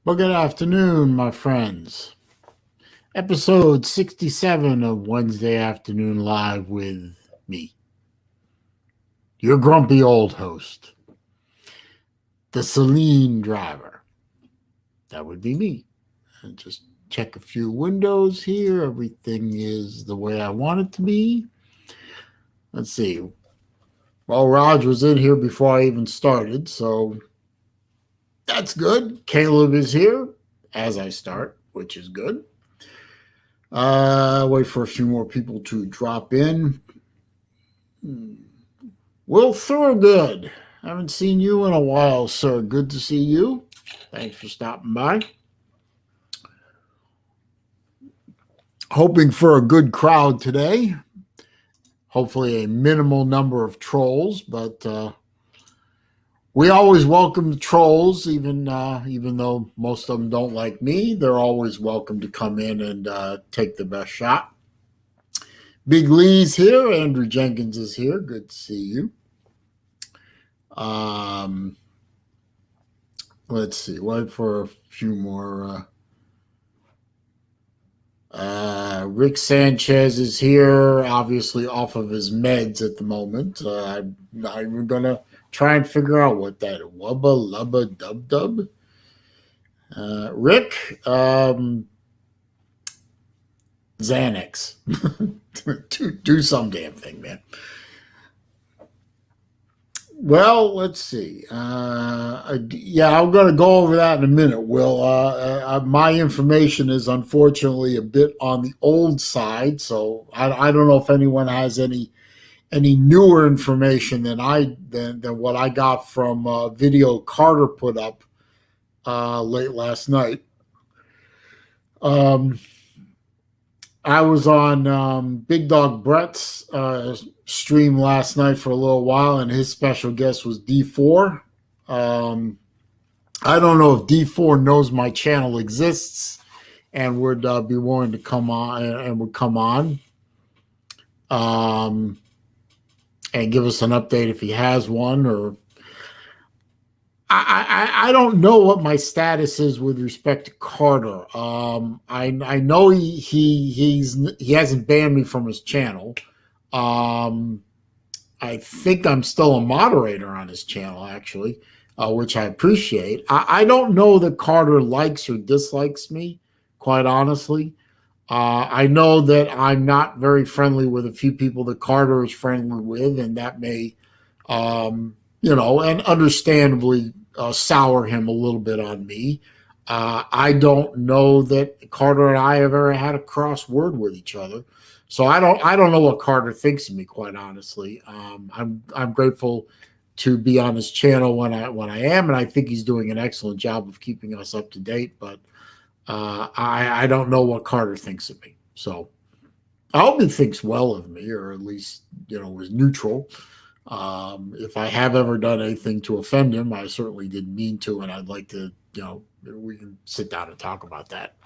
Well, good afternoon, my friends. Episode 67 of Wednesday Afternoon Live with me, your grumpy old host, the SaleenDriver. That would be me. And just check a few windows here. Everything is the way I want it to be. Let's see. Well, Raj was in here before I even started, so that's good. Caleb is here as I start, which is good. Wait for a few more people to drop in. Will Thurgood, haven't seen you in a while, sir. Good to see you. Thanks for stopping by. Hoping for a good crowd today. Hopefully a minimal number of trolls, but we always welcome the trolls, even though most of them don't like me. They're always welcome to come in and take the best shot. Big Lee's here. Andrew Jenkins is here. Good to see you. Let's see. Wait for a few more. Rick Sanchez is here, obviously off of his meds at the moment. I'm not even gonna try and figure out what that wubba lubba dub dub. Rick, Xanax. do some damn thing, man. Well, let's see. Yeah, I'm going to go over that in a minute, Will. My information is unfortunately a bit on the old side, so I don't know if anyone has any newer information than what I got from a video Carter put up late last night. I was on Big Dog Brett's stream last night for a little while, and his special guest was D4. I don't know if D4 knows my channel exists and would be willing to come on and would come on and give us an update if he has one, or I don't know what my status is with respect to Carter. I know he hasn't banned me from his channel. I think I'm still a moderator on his channel, actually, which I appreciate. I don't know that Carter likes or dislikes me, quite honestly. I know that I'm not very friendly with a few people that Carter is friendly with, and that may, and understandably sour him a little bit on me. I don't know that Carter and I have ever had a cross word with each other. So I don't know what Carter thinks of me, quite honestly. I'm grateful to be on his channel when I am, and I think he's doing an excellent job of keeping us up to date. But I don't know what Carter thinks of me. So I hope he thinks well of me, or at least was neutral. If I have ever done anything to offend him, I certainly didn't mean to, and I'd like to, we can sit down and talk about that.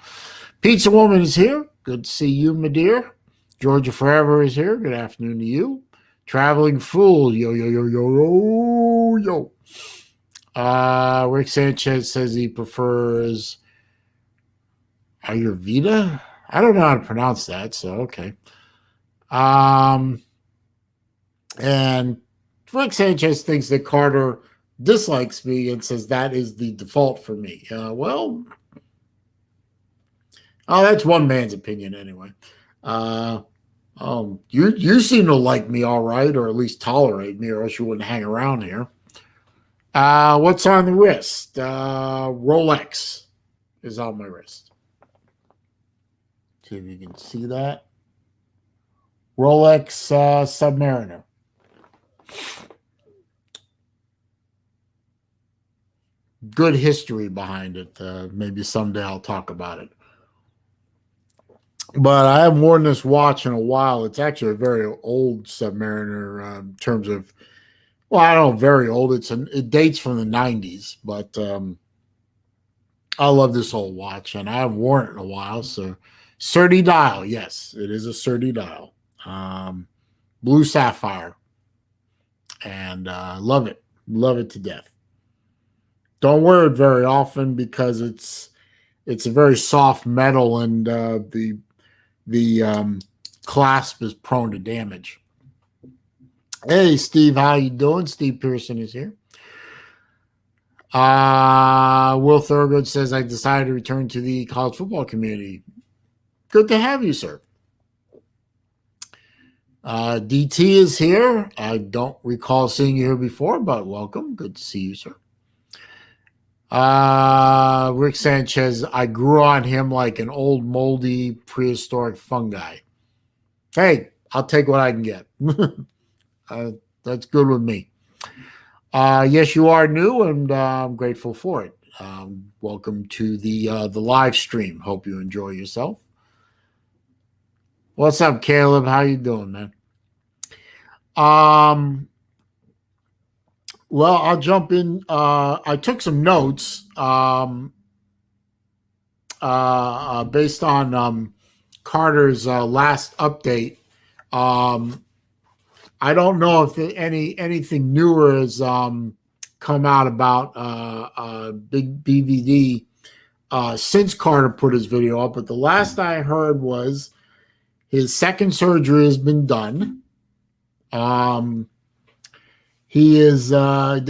Pizza Woman is here. Good to see you, my dear. Georgia Forever is here. Good afternoon to you. Traveling Fool, yo, yo, yo, yo, yo, yo. Rick Sanchez says he prefers Ayurveda. I don't know how to pronounce that, so okay. And Rick Sanchez thinks that Carter dislikes me and says that is the default for me. That's one man's opinion anyway. You seem to like me all right, or at least tolerate me, or else you wouldn't hang around here. What's on the wrist? Rolex is on my wrist. See if you can see that. Rolex Submariner. Good history behind it. Maybe someday I'll talk about it. But I haven't worn this watch in a while. It's actually a very old Submariner in terms of, well, I don't know, very old. It dates from the 90s, but I love this old watch, and I haven't worn it in a while. So, Surdy dial, yes, it is a Surdy dial, blue sapphire, and love it to death. Don't wear it very often because it's a very soft metal, and the clasp is prone to damage. Hey, Steve, how you doing? Steve Pearson is here. Will Thurgood says, I decided to return to the college football community. Good to have you, sir. DT is here. I don't recall seeing you here before, but welcome. Good to see you, sir. Rick Sanchez, I grew on him like an old moldy prehistoric fungi. Hey, I'll take what I can get. That's good with me. Yes, you are new, and I'm grateful for it. Welcome to the live stream. Hope you enjoy yourself. What's up, Caleb? How you doing, man? Well, I'll jump in. I took some notes based on Carter's last update. I don't know if anything newer has come out about Big BVD since Carter put his video up, but the last I heard was his second surgery has been done. He is so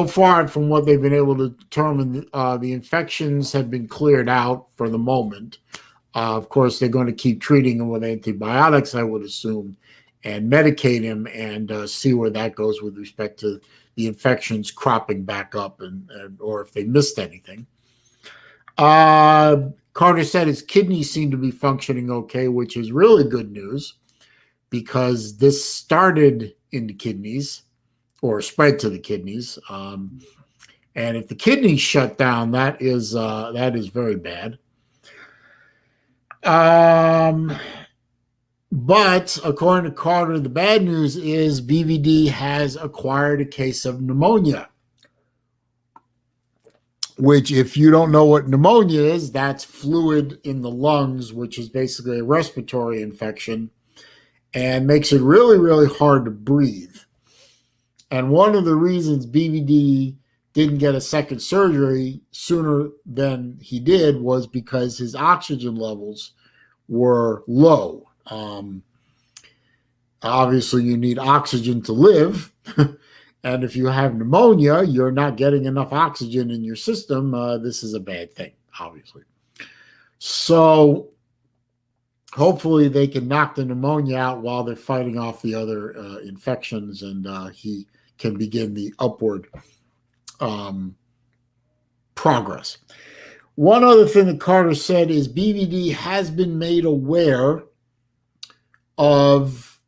far from what they've been able to determine, the infections have been cleared out for the moment. Of course, they're going to keep treating him with antibiotics, I would assume, and medicate him and see where that goes with respect to the infections cropping back up and or if they missed anything. Carter said his kidneys seem to be functioning okay, which is really good news because this started in the kidneys or spread to the kidneys. And if the kidneys shut down, that is very bad. But according to Carter, the bad news is BVD has acquired a case of pneumonia, which, if you don't know what pneumonia is, that's fluid in the lungs, which is basically a respiratory infection and makes it really, really hard to breathe. And one of the reasons BVD didn't get a second surgery sooner than he did was because his oxygen levels were low. Obviously, you need oxygen to live. And if you have pneumonia, you're not getting enough oxygen in your system. This is a bad thing, obviously. So hopefully they can knock the pneumonia out while they're fighting off the other infections, and he can begin the upward progress. One other thing that Carter said is BVD has been made aware of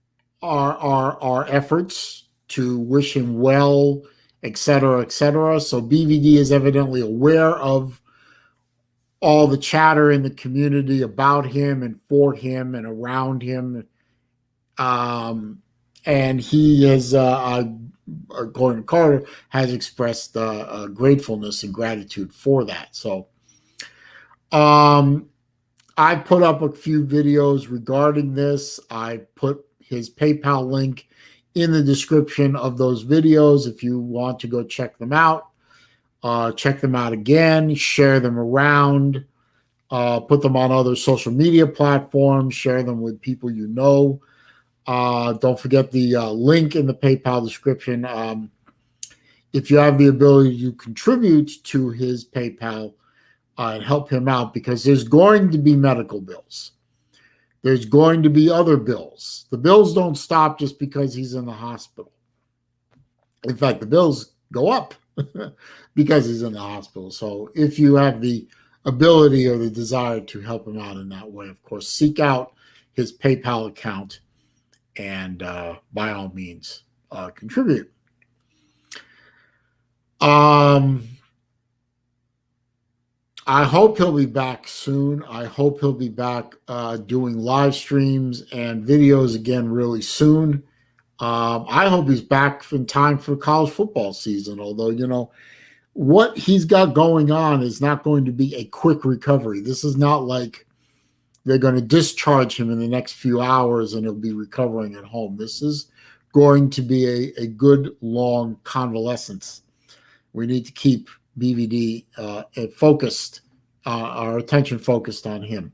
our efforts to wish him well, et cetera, et cetera. So BVD is evidently aware of all the chatter in the community about him and for him and around him. And he is, according to Carter, has expressed gratefulness and gratitude for that. So I put up a few videos regarding this. I put his PayPal link in the description of those videos if you want to go check them out. Check them out again, share them around, put them on other social media platforms, share them with people you know. Don't forget the link in the PayPal description. If you have the ability to contribute to his PayPal and help him out, because there's going to be medical bills. There's going to be other bills. The bills don't stop just because he's in the hospital. In fact, the bills go up because he's in the hospital. So if you have the ability or the desire to help him out in that way, of course, seek out his PayPal account and by all means contribute. I hope he'll be back soon. I hope he'll be back doing live streams and videos again really soon. I hope he's back in time for college football season, although, you know, what he's got going on is not going to be a quick recovery. This is not like they're going to discharge him in the next few hours and he'll be recovering at home. This is going to be a good, long convalescence, we need to keep BVD focused, our attention focused on him.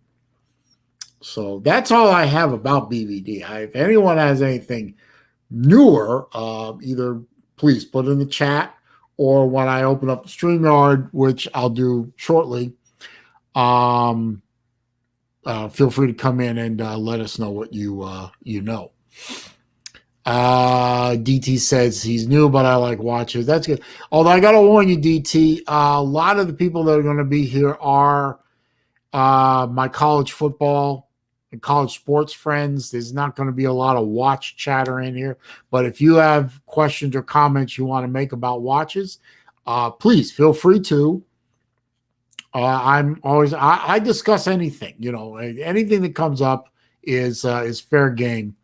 So that's all I have about BVD. If anyone has anything newer, either please put it in the chat, or when I open up the StreamYard, which I'll do shortly, feel free to come in and let us know what you know. DT says he's new, but I like watches. That's good. Although I got to warn you, DT, a lot of the people that are going to be here are my college football and college sports friends. There's not going to be a lot of watch chatter in here, but if you have questions or comments you want to make about watches, please feel free to. I discuss anything, anything that comes up is fair game.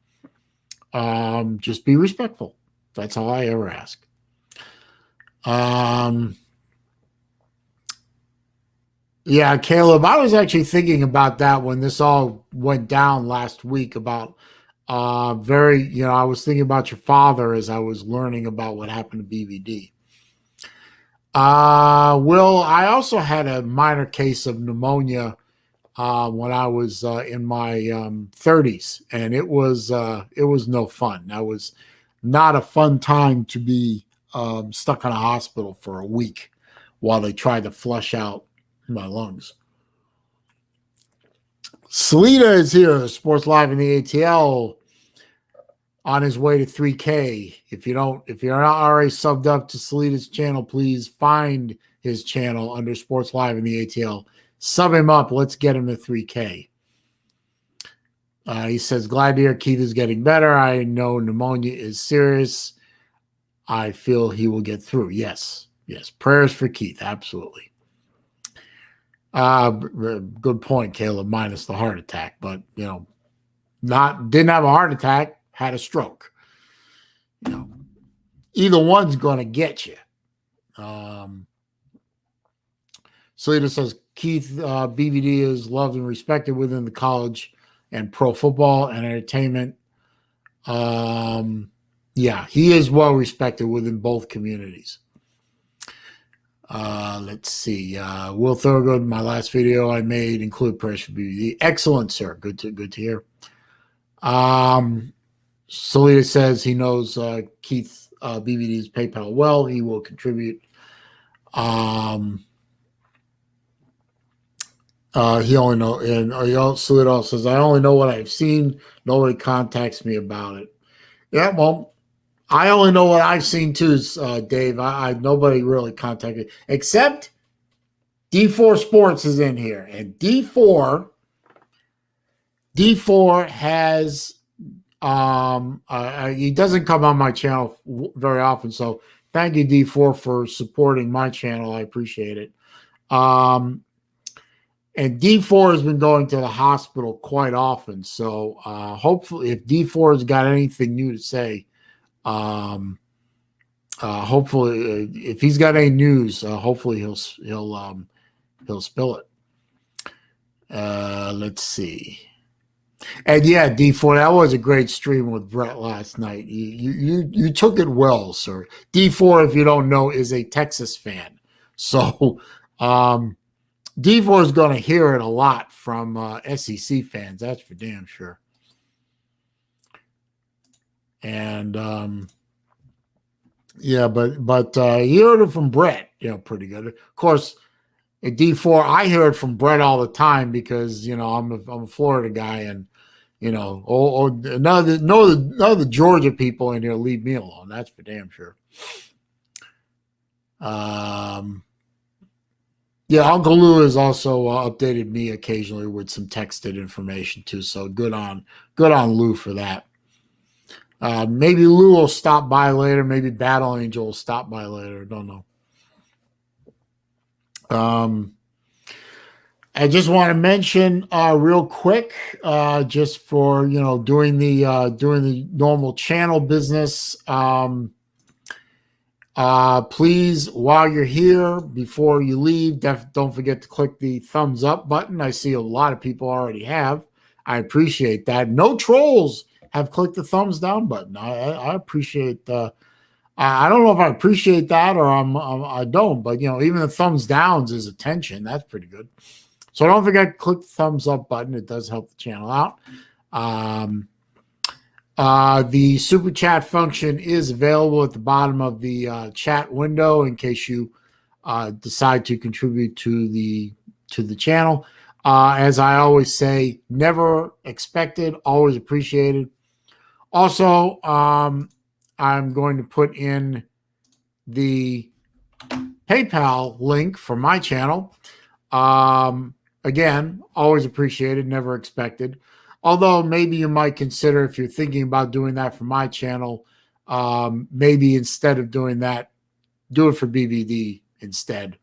Just be respectful. That's all I ever ask. Yeah, Caleb, I was actually thinking about that when this all went down last week about I was thinking about your father as I was learning about what happened to BVD. Will, I also had a minor case of pneumonia when I was in my 30s, and it was no fun. That was not a fun time to be stuck in a hospital for a week while they tried to flush out my lungs. Salita is here, Sports Live in the ATL, on his way to 3K. If you're not already subbed up to Salita's channel, please find his channel under Sports Live in the ATL. Sub him up. Let's get him to 3K. He says, glad to hear Keith is getting better. I know pneumonia is serious. I feel he will get through. Yes. Prayers for Keith. Absolutely. Good point, Caleb, minus the heart attack. But, didn't have a heart attack, had a stroke. Either one's going to get you. Salita says, Keith, BVD is loved and respected within the college and pro football and entertainment. He is well respected within both communities. Let's see. Will Thurgood, my last video I made include prayers for BVD. Excellent, sir. Good to hear. Salita says he knows Keith BVD's PayPal well. He will contribute. He only know, and Salita also says, I only know what I've seen. Nobody contacts me about it. Yeah, well, I only know what I've seen too, Dave. Nobody really contacted, except D4 Sports is in here, and D4 has he doesn't come on my channel very often, so thank you, D4, for supporting my channel. I appreciate it. And D4 has been going to the hospital quite often, so hopefully, if D4 has got anything new to say, hopefully, if he's got any news, hopefully he'll spill it. Let's see. And yeah, D4, that was a great stream with Brett last night. You took it well, sir. D4, if you don't know, is a Texas fan, so D4 is going to hear it a lot from SEC fans. That's for damn sure. And but he heard it from Brett, pretty good. Of course, at D4, I hear it from Brett all the time because I'm a Florida guy, and none of the Georgia people in here leave me alone. That's for damn sure. Uncle Lou has also updated me occasionally with some texted information too. So good on Lou for that. Maybe Lou will stop by later. Maybe Battle Angel will stop by later. Don't know. I just want to mention real quick, just for doing the normal channel business. Please, while you're here, before you leave, don't forget to click the thumbs up button. I see a lot of people already have. I appreciate that. No trolls have clicked the thumbs down button. I appreciate I don't know if I appreciate that or I don't, but even the thumbs downs is attention. That's pretty good. So don't forget to click the thumbs up button. It does help the channel out. The super chat function is available at the bottom of the chat window in case you decide to contribute to the channel. As I always say, never expected, always appreciated. Also, I'm going to put in the PayPal link for my channel. Again, always appreciated, never expected. Although maybe you might consider, if you're thinking about doing that for my channel, maybe instead of doing that, do it for BVD instead.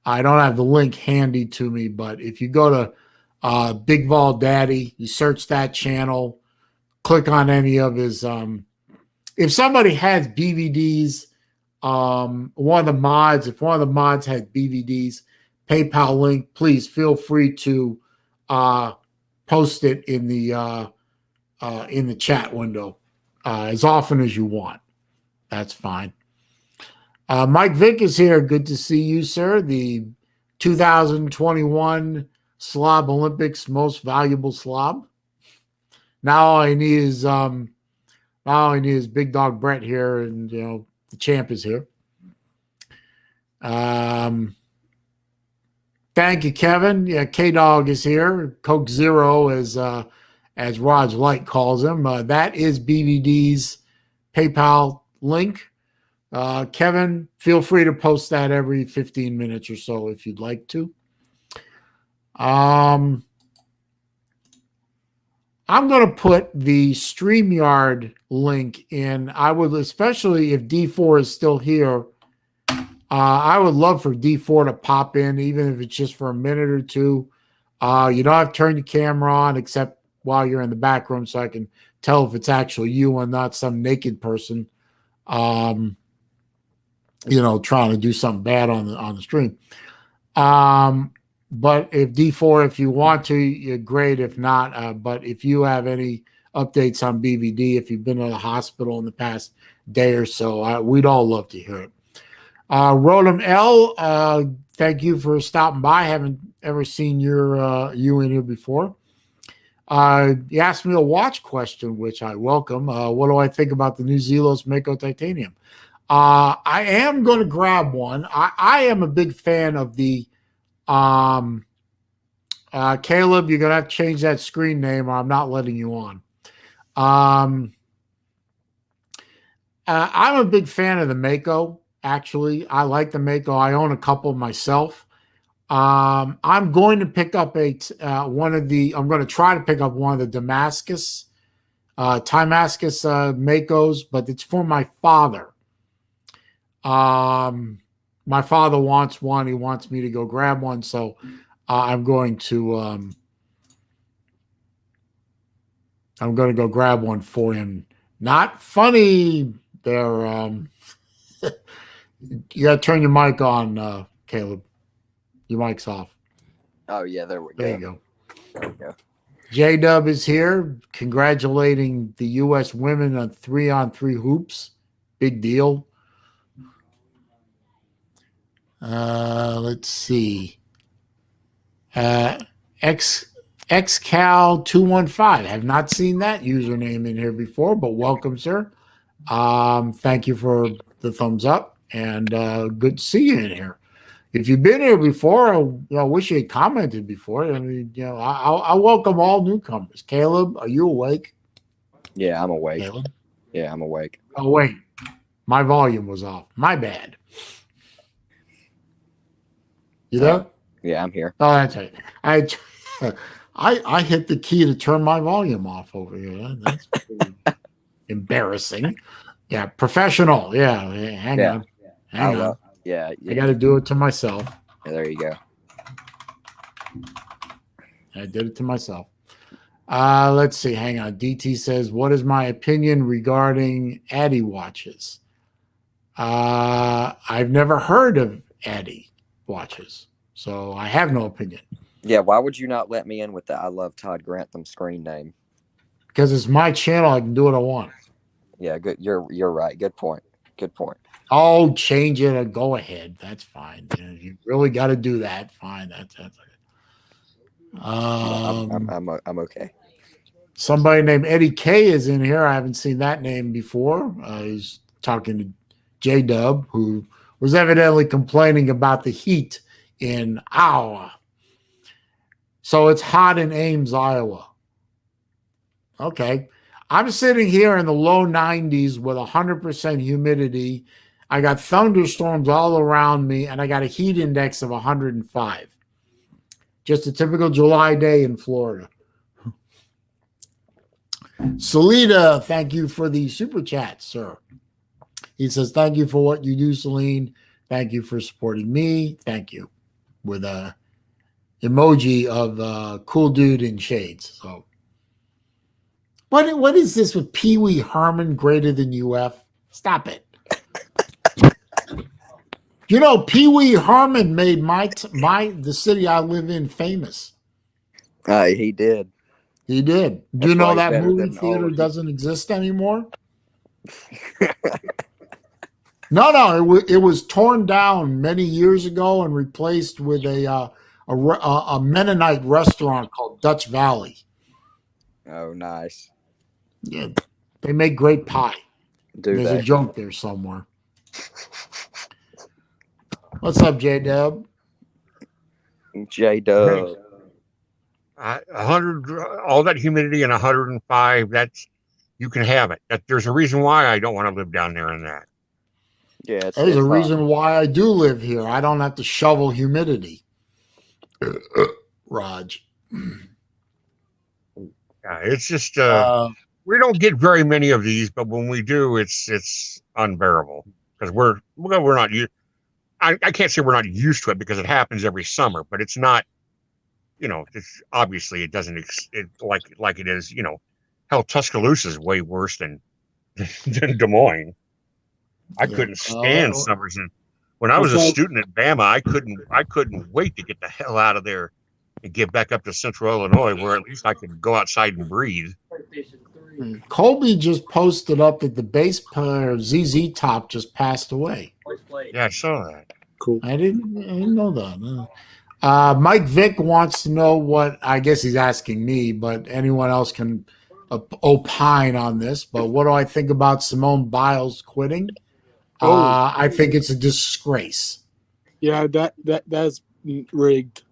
I don't have the link handy to me, but if you go to Big Vol Daddy, you search that channel, click on any of his. If somebody has BVDs, one of the mods, if one of the mods has BVDs, PayPal link, please feel free to post it in the chat window as often as you want. That's fine. Mike Vick is here. Good to see you, sir. The 2021 Slob Olympics most valuable slob. Now all I need is Big Dog Brett here, and the champ is here. Thank you, Kevin. Yeah, K-Dog is here. Coke Zero, as Raj Light calls him. That is BVD's PayPal link. Kevin, feel free to post that every 15 minutes or so if you'd like to. I'm going to put the StreamYard link in. I would, especially if D4 is still here, I would love for D4 to pop in, even if it's just for a minute or two. You don't have to turn your camera on except while you're in the back room, so I can tell if it's actually you and not some naked person, trying to do something bad on the stream. But if D4, if you want to, you're great. If not, but if you have any updates on BVD, if you've been to the hospital in the past day or so, we'd all love to hear it. Rodham L, thank you for stopping by. I haven't ever seen you in here before. You asked me a watch question, which I welcome. What do I think about the new Zelos Mako Titanium? I am going to grab one. I am a big fan of the Caleb, you're going to have to change that screen name or I'm not letting you on. I'm a big fan of the Mako. Actually, I like the Mako. I own a couple myself. I'm going to pick up I'm going to try to pick up one of the Timascus Makos, but it's for my father. My father wants one. He wants me to go grab one, so I'm going to go grab one for him. Not funny there. You got to turn your mic on, Caleb. Your mic's off. Oh, yeah, there we go. There you go. There we go. J-Dub is here, congratulating the U.S. women on 3-on-3 hoops. Big deal. Let's see. XCal215. Have not seen that username in here before, but welcome, sir. Thank you for the thumbs up, and good to see you in here. If you've been here before, I wish you had commented before. I mean, I welcome all newcomers. Caleb, are you awake? Yeah, I'm awake. Caleb? Yeah, I'm awake. Oh, wait. My volume was off. My bad. You there? Yeah, I'm here. Oh, that's right. I hit the key to turn my volume off over here. That's pretty embarrassing. Yeah, professional. Yeah, hang on. Hang on. Yeah. I got to do it to myself. Yeah, there you go. I did it to myself. Let's see. Hang on. DT says, what is my opinion regarding Addy watches? I've never heard of Addy watches, so I have no opinion. Yeah, why would you not let me in with the I love Todd Grantham screen name? Because it's my channel. I can do what I want. Yeah, good. You're right. Good point. Good point. Oh, change it or go ahead. That's fine. You really got to do that. Fine. That's I'm okay. Somebody named Eddie K is in here. I haven't seen that name before. He's talking to J Dub, who was evidently complaining about the heat in Iowa. So it's hot in Ames, Iowa. Okay. I'm sitting here in the low 90s with 100% humidity. I got thunderstorms all around me, and I got a heat index of 105. Just a typical July day in Florida. Salida, thank you for the super chat, sir. He says, thank you for what you do, Saleen. Thank you for supporting me. Thank you. With a emoji of cool dude in shades. So what is this with Pee Wee Herman greater than UF? Stop it. You know, Pee Wee Herman made the city I live in famous. He did. He did. Do you know that movie theater doesn't exist anymore? No, it was torn down many years ago and replaced with a Mennonite restaurant called Dutch Valley. Oh, nice. Yeah, they make great pie. There's a joke there somewhere. What's up, J Dub? J Dub. 100, all that humidity and 105. That's you can have it. There's a reason why I don't want to live down there in that. Yeah, there's a reason why I do live here. I don't have to shovel humidity. Raj. Yeah, it's just we don't get very many of these, but when we do, it's unbearable because we're not used. I can't say we're not used to it because it happens every summer, but it's not. It's obviously it doesn't like it is. Hell, Tuscaloosa is way worse than Des Moines. I couldn't stand summers, and when I was a student at Bama, I couldn't wait to get the hell out of there and get back up to Central Illinois, where at least I could go outside and breathe. Colby just posted up that the bass player ZZ Top just passed away. Yeah, I saw that. Cool. I didn't know that. No. Mike Vick wants to know what, I guess he's asking me, but anyone else can opine on this. But what do I think about Simone Biles quitting? I think it's a disgrace. Yeah, that's rigged.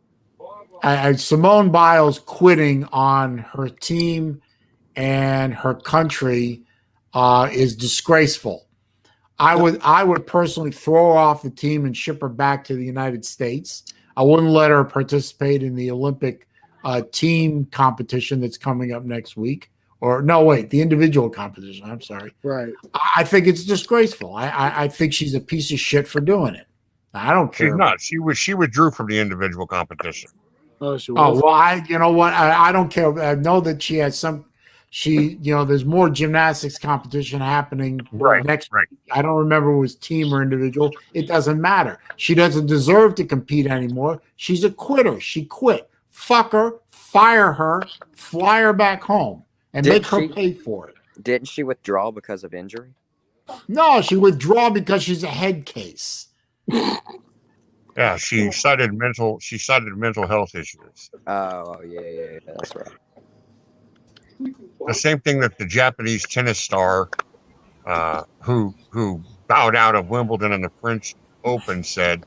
Simone Biles quitting on her team and her country is disgraceful. I would personally throw her off the team and ship her back to the United States. I wouldn't let her participate in the Olympic team competition that's coming up next week. Or no, wait, the individual competition. I'm sorry. Right. I think it's disgraceful. I think she's a piece of shit for doing it. I don't care. She's not. She withdrew from the individual competition. Oh, she was. Oh well, you know what? I don't care. I know that she has some. There's more gymnastics competition happening next week. I don't remember if it was team or individual. It doesn't matter. She doesn't deserve to compete anymore. She's a quitter. She quit. Fuck her. Fire her. Fly her back home and make her pay for it. Didn't she withdraw because of injury? No, she withdrew because she's a head case. Yeah, she cited mental health issues. Oh yeah, that's right. The same thing that the Japanese tennis star who bowed out of Wimbledon and the French Open said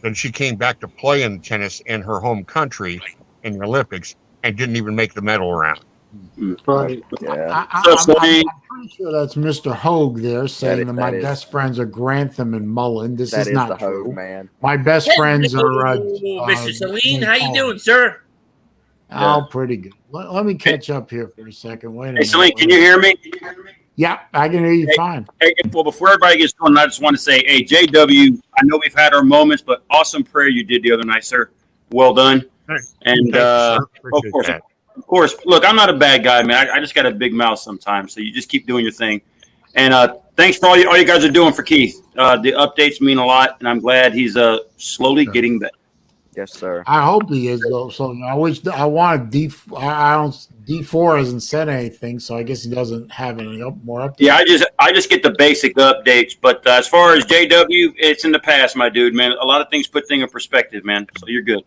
that she came back to play in tennis in her home country in the Olympics and didn't even make the medal round. Right. Yeah. I'm pretty sure that's Mr. Hogue there saying that my best friends are Grantham and Mullen. This is not the true. Hogue, man. My best friends are Mr. Saleen, how you doing, sir? Oh, pretty good. Let me catch up here for a second. Wait a minute. Hey, Saleen, can you hear me? Yeah, I can hear you fine. Hey, well, before everybody gets going, I just want to say, hey, JW, I know we've had our moments, but awesome prayer you did the other night, sir. Well done. And of course, look, I'm not a bad guy, man. I just got a big mouth sometimes, so you just keep doing your thing. And thanks for all you guys are doing for Keith. The updates mean a lot, and I'm glad he's slowly getting better. Yes, sir. I hope he is though. So I want D4 hasn't said anything, so I guess he doesn't have any more updates. Yeah, I just get the basic updates. But as far as JW, it's in the past, my dude, man. A lot of things put things in perspective, man. So you're good.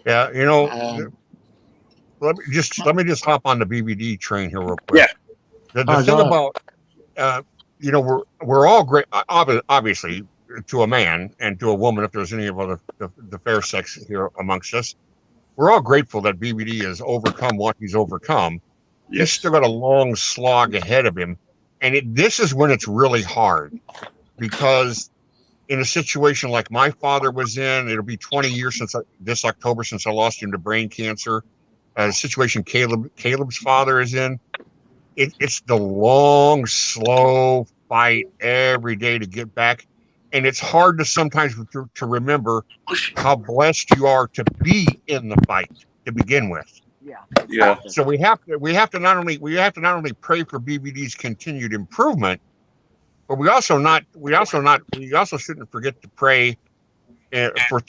Yeah, you know, let me just hop on the BBD train here real quick. Yeah. The thing about, you know, we're all great. Obviously, to a man and to a woman, if there's any of the fair sex here amongst us, we're all grateful that BBD has overcome what he's overcome. Yes. He's still got a long slog ahead of him, and this is when it's really hard, because in a situation like my father was in, it'll be 20 years since this October since I lost him to brain cancer. The situation Caleb's father is in, it's the long, slow fight every day to get back. And it's hard to sometimes to remember how blessed you are to be in the fight to begin with. Yeah. So we have to not only pray for BBD's continued improvement, but we also shouldn't forget to pray we're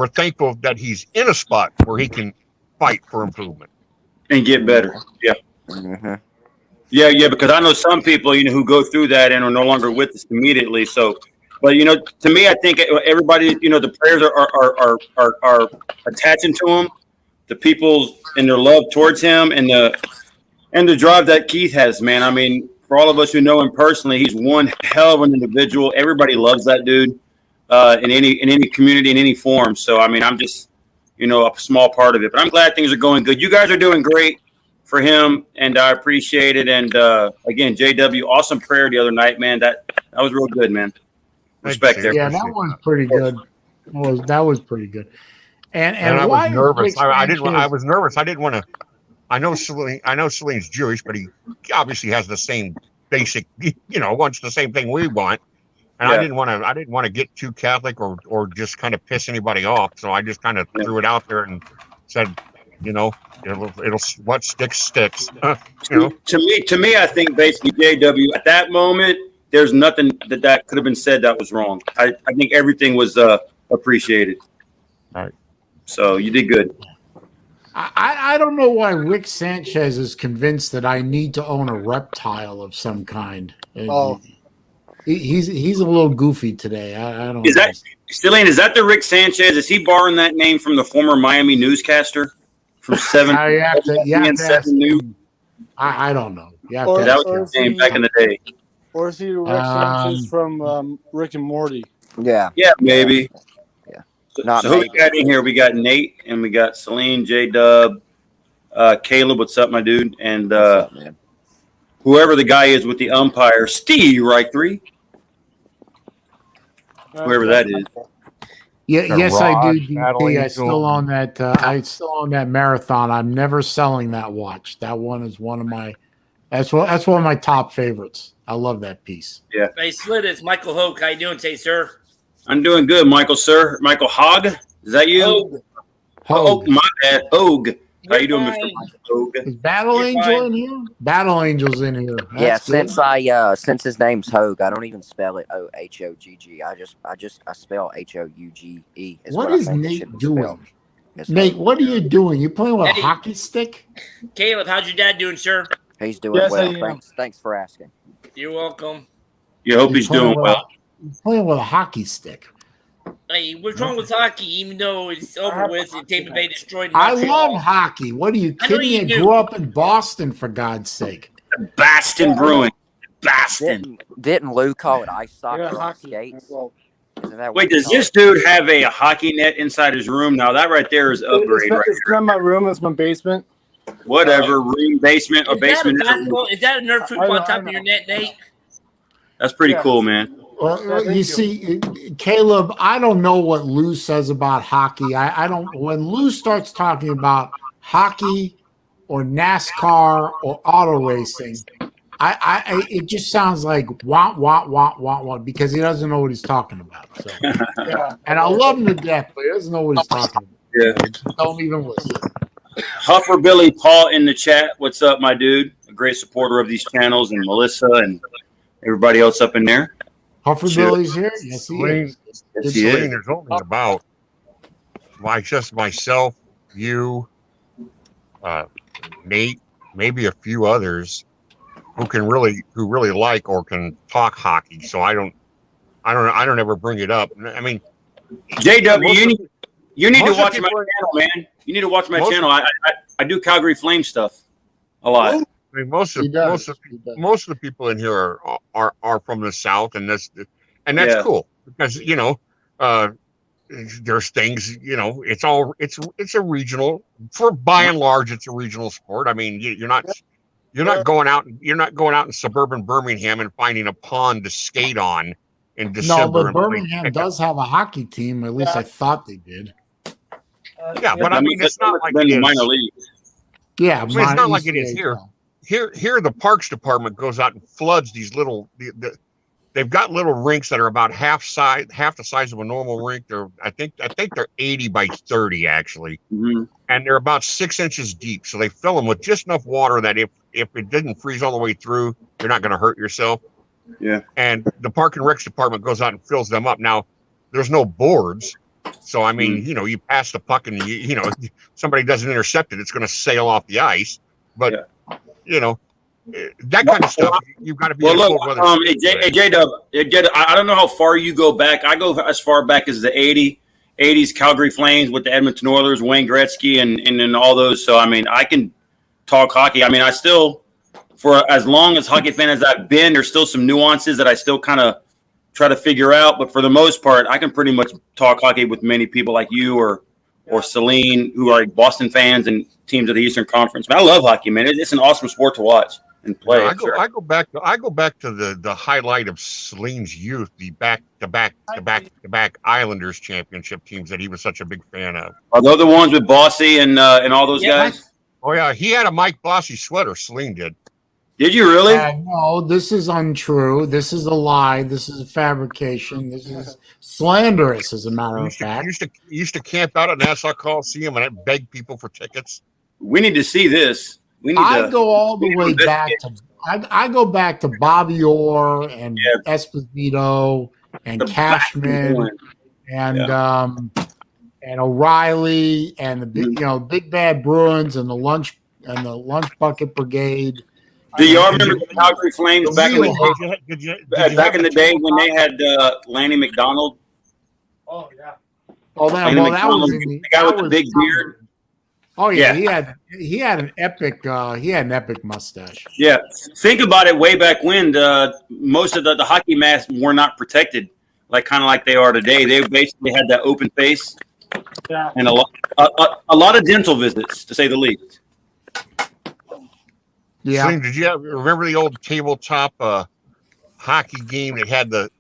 thankful that he's in a spot where he can fight for improvement and get better. Yeah. Mm-hmm. Yeah, because I know some people, who go through that and are no longer with us immediately. So, but to me, I think everybody, the prayers are attaching to him, the people and their love towards him, and the drive that Keith has, man. I mean, for all of us who know him personally, he's one hell of an individual. Everybody loves that dude in any community, in any form. So, I mean, I'm just, a small part of it. But I'm glad things are going good. You guys are doing great for him, and I appreciate it. And again, JW, awesome prayer the other night, man. That was real good, man. Respect there. Yeah, that was pretty good. That was pretty good. And I why was nervous. I was nervous. I didn't want to. I know Salene's Jewish, but he obviously has the same basic, wants the same thing we want. And Yeah. I didn't want to get too Catholic or just kind of piss anybody off. So I just kind of threw it out there and said, it'll what sticks. To me, I think basically JW at that moment, there's nothing that could have been said that was wrong. I think everything was appreciated. All right. So you did good. I don't know why Rick Sanchez is convinced that I need to own a reptile of some kind. Oh. He's a little goofy today. I don't. Is that the Rick Sanchez? Is he borrowing that name from the former Miami newscaster from 7? You have to ask News? I don't know. You have Or- to That ask was him. his name back in the day. Or is he Rick Sanchez from Rick and Morty? Yeah. Yeah, maybe. Yeah. So, Not who we maybe. got in here? We got Nate and we got Saleen, J-Dub, Caleb. What's up, my dude? And What's up, man? whoever the guy is with the umpire, Steve, right? Whoever that is. Yeah, The yes, I Rod do. Battle DP. I Angel. still own that. I still own that marathon. I'm never selling that watch. That one is one of my. That's one of my top favorites. I love that piece. Hey, Slit, it's Michael Hoke. How you doing today, sir? I'm doing good, Michael, sir. Michael Hogg, is that you? Hogue. Oh, Hogue. my bad. Hogue. How you doing, You're Mr. fine. Michael Hogue? Is Battle You're Angel fine. in here? Battle Angel's in here. That's Yeah, good. since his name's Hogue, I don't even spell it Hohogg. I spell Houge. What is Nate doing? Nate, Nate, what are you doing? You playing with a Hey. hockey stick? Caleb, how's your dad doing, sir? he's doing Yes, well. I am. Thanks for asking. You're welcome. You hope he's doing well. He's playing with a hockey stick. Hey, what's wrong with hockey? Even though it's over with and Tampa Bay destroyed I Montreal. love hockey. What are you I know kidding you me? I do. grew up in Boston, for God's sake. Baston Yeah, Brewing. Baston. Didn't Lou call it ice soccer Yeah, on hockey. skates? Well, Isn't that what Wait, they does call this it? dude have a hockey net inside his room? Now that right there is upgrade right it's not my room. It's my basement. there. Whatever, room, basement, or Is that, basement. a basketball, is that a Nerf hoop I know, on top I of know. your net, Nate? That's pretty Yeah. cool, man. Well, Yeah, thank you you. see, Caleb, I don't know what Lou says about hockey. I don't. When Lou starts talking about hockey or NASCAR or auto racing, it just sounds like wah because he doesn't know what he's talking about. So, Yeah. and I love him to death, but he doesn't know what he's talking about. Yeah. Don't even listen. Huffer Billy Paul in the chat. What's up, my dude? A great supporter of these channels, and Melissa and everybody else up in there. Huffer Sure. Billy's here. Yes, he is. Yes, he is. Salene, there's only about just myself, you, Nate, maybe a few others who really like or can talk hockey. So I don't ever bring it up. I mean, JW, you need to watch my people- channel, man. You need to watch my Most- channel. I do Calgary Flame stuff a lot. I mean, most of the people in here are from the South, and that's Yeah. cool because there's things, it's a regional, for by and large, it's a regional sport. I mean, you're not going out in suburban Birmingham and finding a pond to skate on in December. No, but Birmingham does have a hockey team. At least I thought they did. Yeah, but I mean, it's not like it is. Minor league. Yeah, I mean, it's not like it is here. Here, the Parks Department goes out and floods these they've got little rinks that are about half the size of a normal rink. I think they're 80 by 30 actually, and they're about 6 inches deep. So they fill them with just enough water that if it didn't freeze all the way through, you're not going to hurt yourself. Yeah. And the Park and Recs Department goes out and fills them up. Now, there's no boards, so I mean, you pass the puck and somebody doesn't intercept it, it's going to sail off the ice. But that kind of stuff, you've got to be. Well, look, J-Dub, I don't know how far you go back. I go as far back as the 80s Calgary Flames with the Edmonton Oilers, Wayne Gretzky, and then all those. So, I mean, I can talk hockey. I mean, I still, for as long as hockey fan as I've been, there's still some nuances that I still kind of try to figure out. But for the most part, I can pretty much talk hockey with many people like you or Saleen, who are Boston fans and teams of the Eastern Conference. Man, I love hockey, man. It's an awesome sport to watch and play. I go back to the highlight of Saleen's youth, the back Islanders championship teams that he was such a big fan of. Are those the ones with Bossy and all those guys? Oh yeah, he had a Mike Bossy sweater. Saleen did. Did you really? No, this is untrue. This is a lie. This is a fabrication. This is slanderous, as a matter of fact. Used to camp out at Nassau Coliseum and I'd beg people for tickets. We need to see this. I go all the way back to I go back to Bobby Orr and Esposito and Cashman and O'Reilly and the big bad Bruins and the lunch bucket brigade. Do y'all remember the Calgary Flames back in the day when they had Lanny McDonald? Oh yeah. Oh, that was the guy with the big beard. Oh yeah, he had an epic mustache. Yeah, think about it. Way back when, most of the hockey masks were not protected, kind of like they are today. They basically had that open face, and a lot of dental visits, to say the least. Yeah. Did you remember the old tabletop hockey game that had the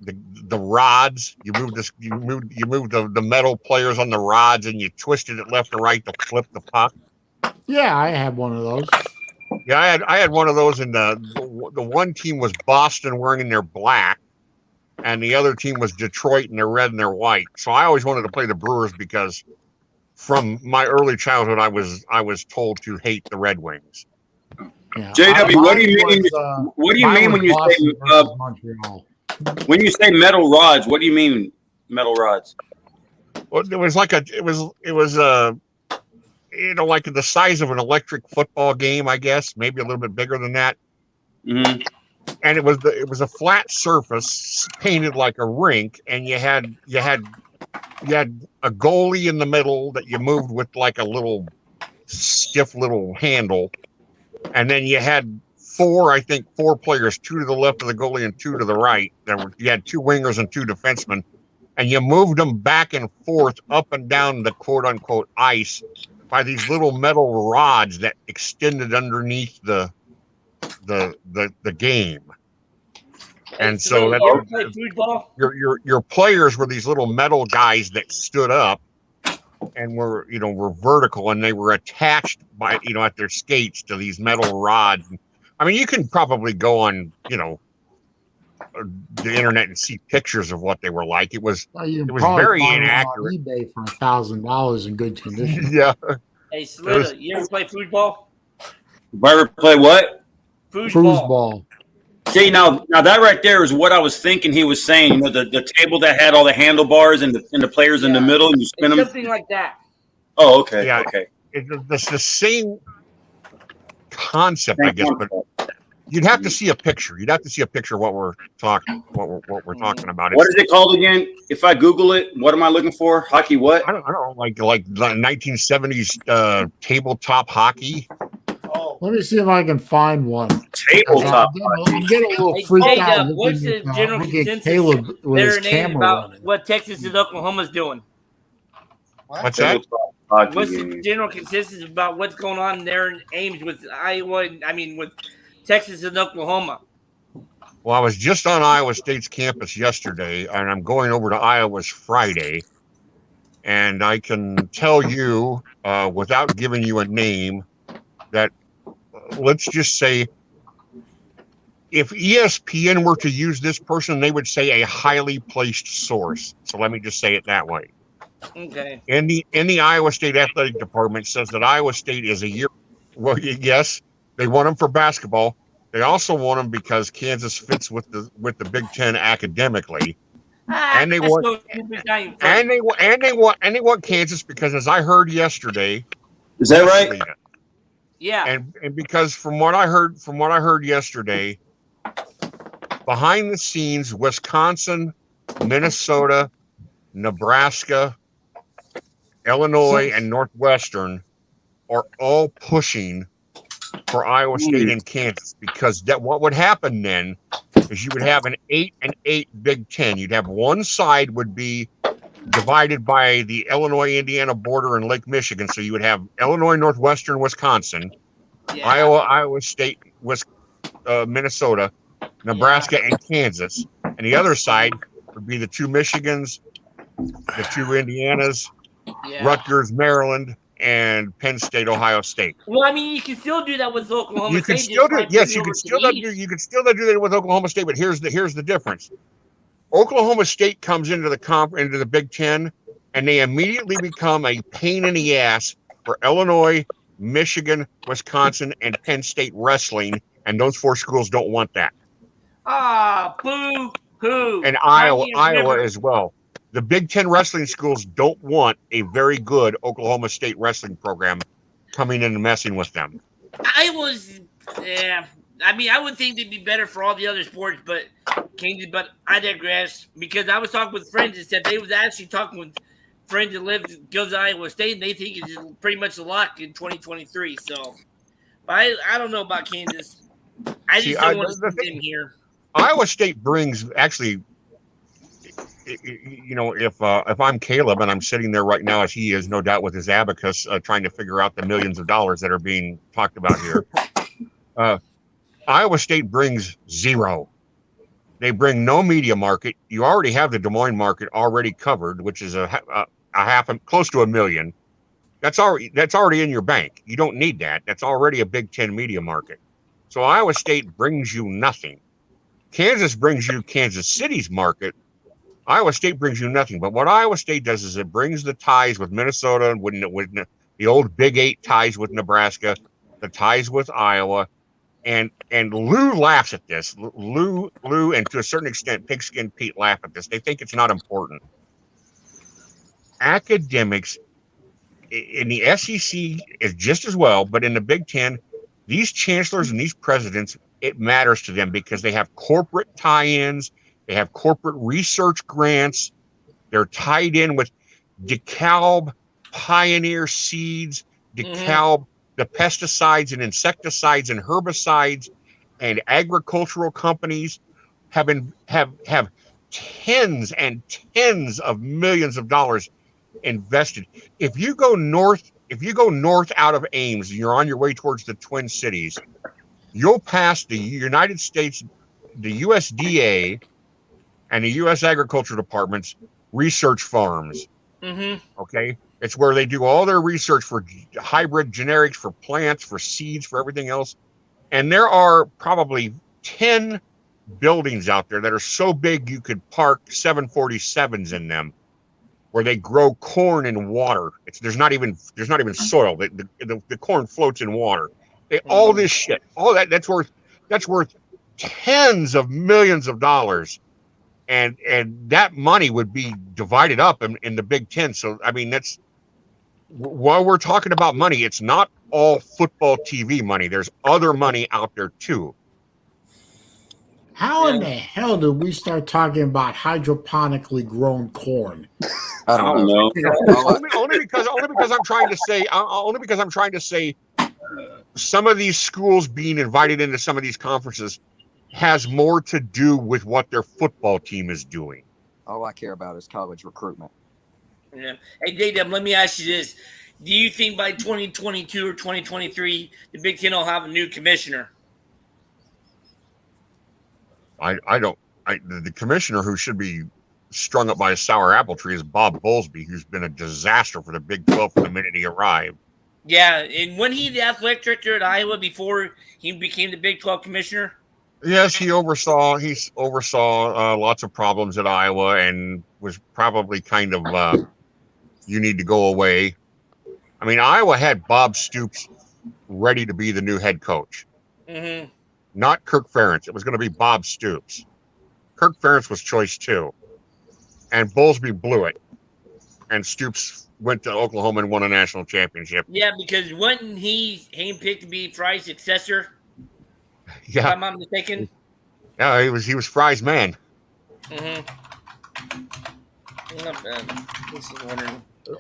rods? You moved the metal players on the rods and you twisted it left and right to flip the puck. Yeah, I had one of those. Yeah, I had one of those, and the one team was Boston wearing their black, and the other team was Detroit in their red and their white. So I always wanted to play the Brewers because from my early childhood I was told to hate the Red Wings. Yeah. JW, what do you mean? What do you mean when you say metal rods? What do you mean metal rods? Well, it was like like the size of an electric football game, I guess, maybe a little bit bigger than that. Mm-hmm. And it was a flat surface painted like a rink, and you had a goalie in the middle that you moved with like a little stiff little handle. And then you had four players, 2 to the left of the goalie and 2 to the right. You had 2 wingers and 2 defensemen, and you moved them back and forth up and down the quote unquote ice by these little metal rods that extended underneath the game. And so your players were these little metal guys that stood up and were vertical, and they were attached by at their skates to these metal rods. I mean, you can probably go on the internet and see pictures of what they were like. It was very inaccurate. On eBay for $1,000 in good condition. Yeah. Hey, Salita, you ever play foosball? If I ever play what? Foosball. See, now that right there is what I was thinking he was saying. The table that had all the handlebars and the players in the middle, and you spin them. Something like that. Oh, okay. Yeah. Okay. It's the same concept, I guess, You'd have to see a picture. You'd have to see a picture of what we're talking about. What is it called again? If I Google it, what am I looking for? Hockey what? I don't know, like 1970s tabletop hockey. Let me see if I can find one. Tabletop. I'm getting a little Hey, freaked J-Dub, out what's the general looking at consensus Caleb with there his in Ames camera about running. what Texas and Oklahoma's doing? What's that? What's the general consensus about what's going on there in Ames with Iowa? With Texas and Oklahoma. Well, I was just on Iowa State's campus yesterday, and I'm going over to Iowa's Friday. And I can tell you, without giving you a name, that let's just say if ESPN were to use this person, they would say a highly placed source. So let me just say it that way. Okay. In the Iowa State athletic department says that Iowa State is a year. Well, yes, they want them for basketball. They also want them because Kansas fits with the Big Ten academically, and they want Kansas because, as I heard yesterday, is that right? Yeah. And because from what I heard yesterday, behind the scenes, Wisconsin, Minnesota, Nebraska, Illinois, and Northwestern are all pushing for Iowa State and Kansas, because that what would happen then is you would have an 8-8 Big Ten. You'd have one side would be divided by the Illinois-Indiana border and Lake Michigan. So you would have Illinois, Northwestern, Wisconsin, Iowa State, Minnesota, Nebraska, and Kansas. And the other side would be the two Michigans, the two Indianas, Rutgers, Maryland, and Penn State, Ohio State. Well, you can still do that with Oklahoma State. You can still do that with Oklahoma State, but here's the difference. Oklahoma State comes into the Big Ten, and they immediately become a pain in the ass for Illinois, Michigan, Wisconsin, and Penn State wrestling, and those four schools don't want that. Boo hoo. And Iowa as well. The Big Ten wrestling schools don't want a very good Oklahoma State wrestling program coming in and messing with them. I would think they'd be better for all the other sports, but I digress, because I was talking with friends and said they was actually talking with friends that goes to Iowa State, and they think it's pretty much a lock in 2023. So, but I don't know about Kansas. I just don't want to see them here. Iowa State brings actually. If I'm Caleb and I'm sitting there right now, as he is, no doubt, with his abacus, trying to figure out the millions of dollars that are being talked about here, Iowa State brings zero. They bring no media market. You already have the Des Moines market already covered, which is close to $1 million. That's already in your bank. You don't need that. That's already a Big Ten media market. So Iowa State brings you nothing. Kansas brings you Kansas City's market. Iowa State brings you nothing. But what Iowa State does is it brings the ties with Minnesota, with the old Big 8 ties with Nebraska, the ties with Iowa. And Lou laughs at this. Lou, and to a certain extent, Pigskin Pete laugh at this. They think it's not important. Academics in the SEC is just as well, but in the Big Ten, these chancellors and these presidents, it matters to them because they have corporate tie-ins. They have corporate research grants. They're tied in with DeKalb, Pioneer Seeds, DeKalb, the pesticides and insecticides and herbicides and agricultural companies have tens and tens of millions of dollars invested. If you go north out of Ames, and you're on your way towards the Twin Cities, you'll pass the United States, the USDA, and the U.S. Agriculture Department's research farms. Okay, it's where they do all their research for hybrid generics, for plants, for seeds, for everything else. And there are probably 10 buildings out there that are so big you could park 747s in them, where they grow corn in water. There's not even soil. The corn floats in water. All this shit, all that's worth tens of millions of dollars. And that money would be divided up in the Big Ten. So, that's, while we're talking about money, it's not all football TV money. There's other money out there too. How in the hell did we start talking about hydroponically grown corn? I don't know. only because I'm trying to say some of these schools being invited into some of these conferences has more to do with what their football team is doing. All I care about is college recruitment. Yeah. Hey, J-Dub, let me ask you this. Do you think by 2022 or 2023, the Big Ten will have a new commissioner? I don't. The commissioner who should be strung up by a sour apple tree is Bob Bowlesby, who's been a disaster for the Big 12 from the minute he arrived. Yeah, and when he the athletic director at Iowa before he became the Big 12 commissioner? Yes, he oversaw lots of problems at Iowa and was probably kind of you need to go away. I mean, Iowa had Bob Stoops ready to be the new head coach. Mm-hmm. Not Kirk Ferentz. It was going to be Bob Stoops. Kirk Ferentz was choice 2. And Bowlesby blew it. And Stoops went to Oklahoma and won a national championship. Yeah, because wasn't he handpicked to be Fry's successor? Yeah. If I'm not mistaken. Yeah, he was Fry's man. Mm-hmm.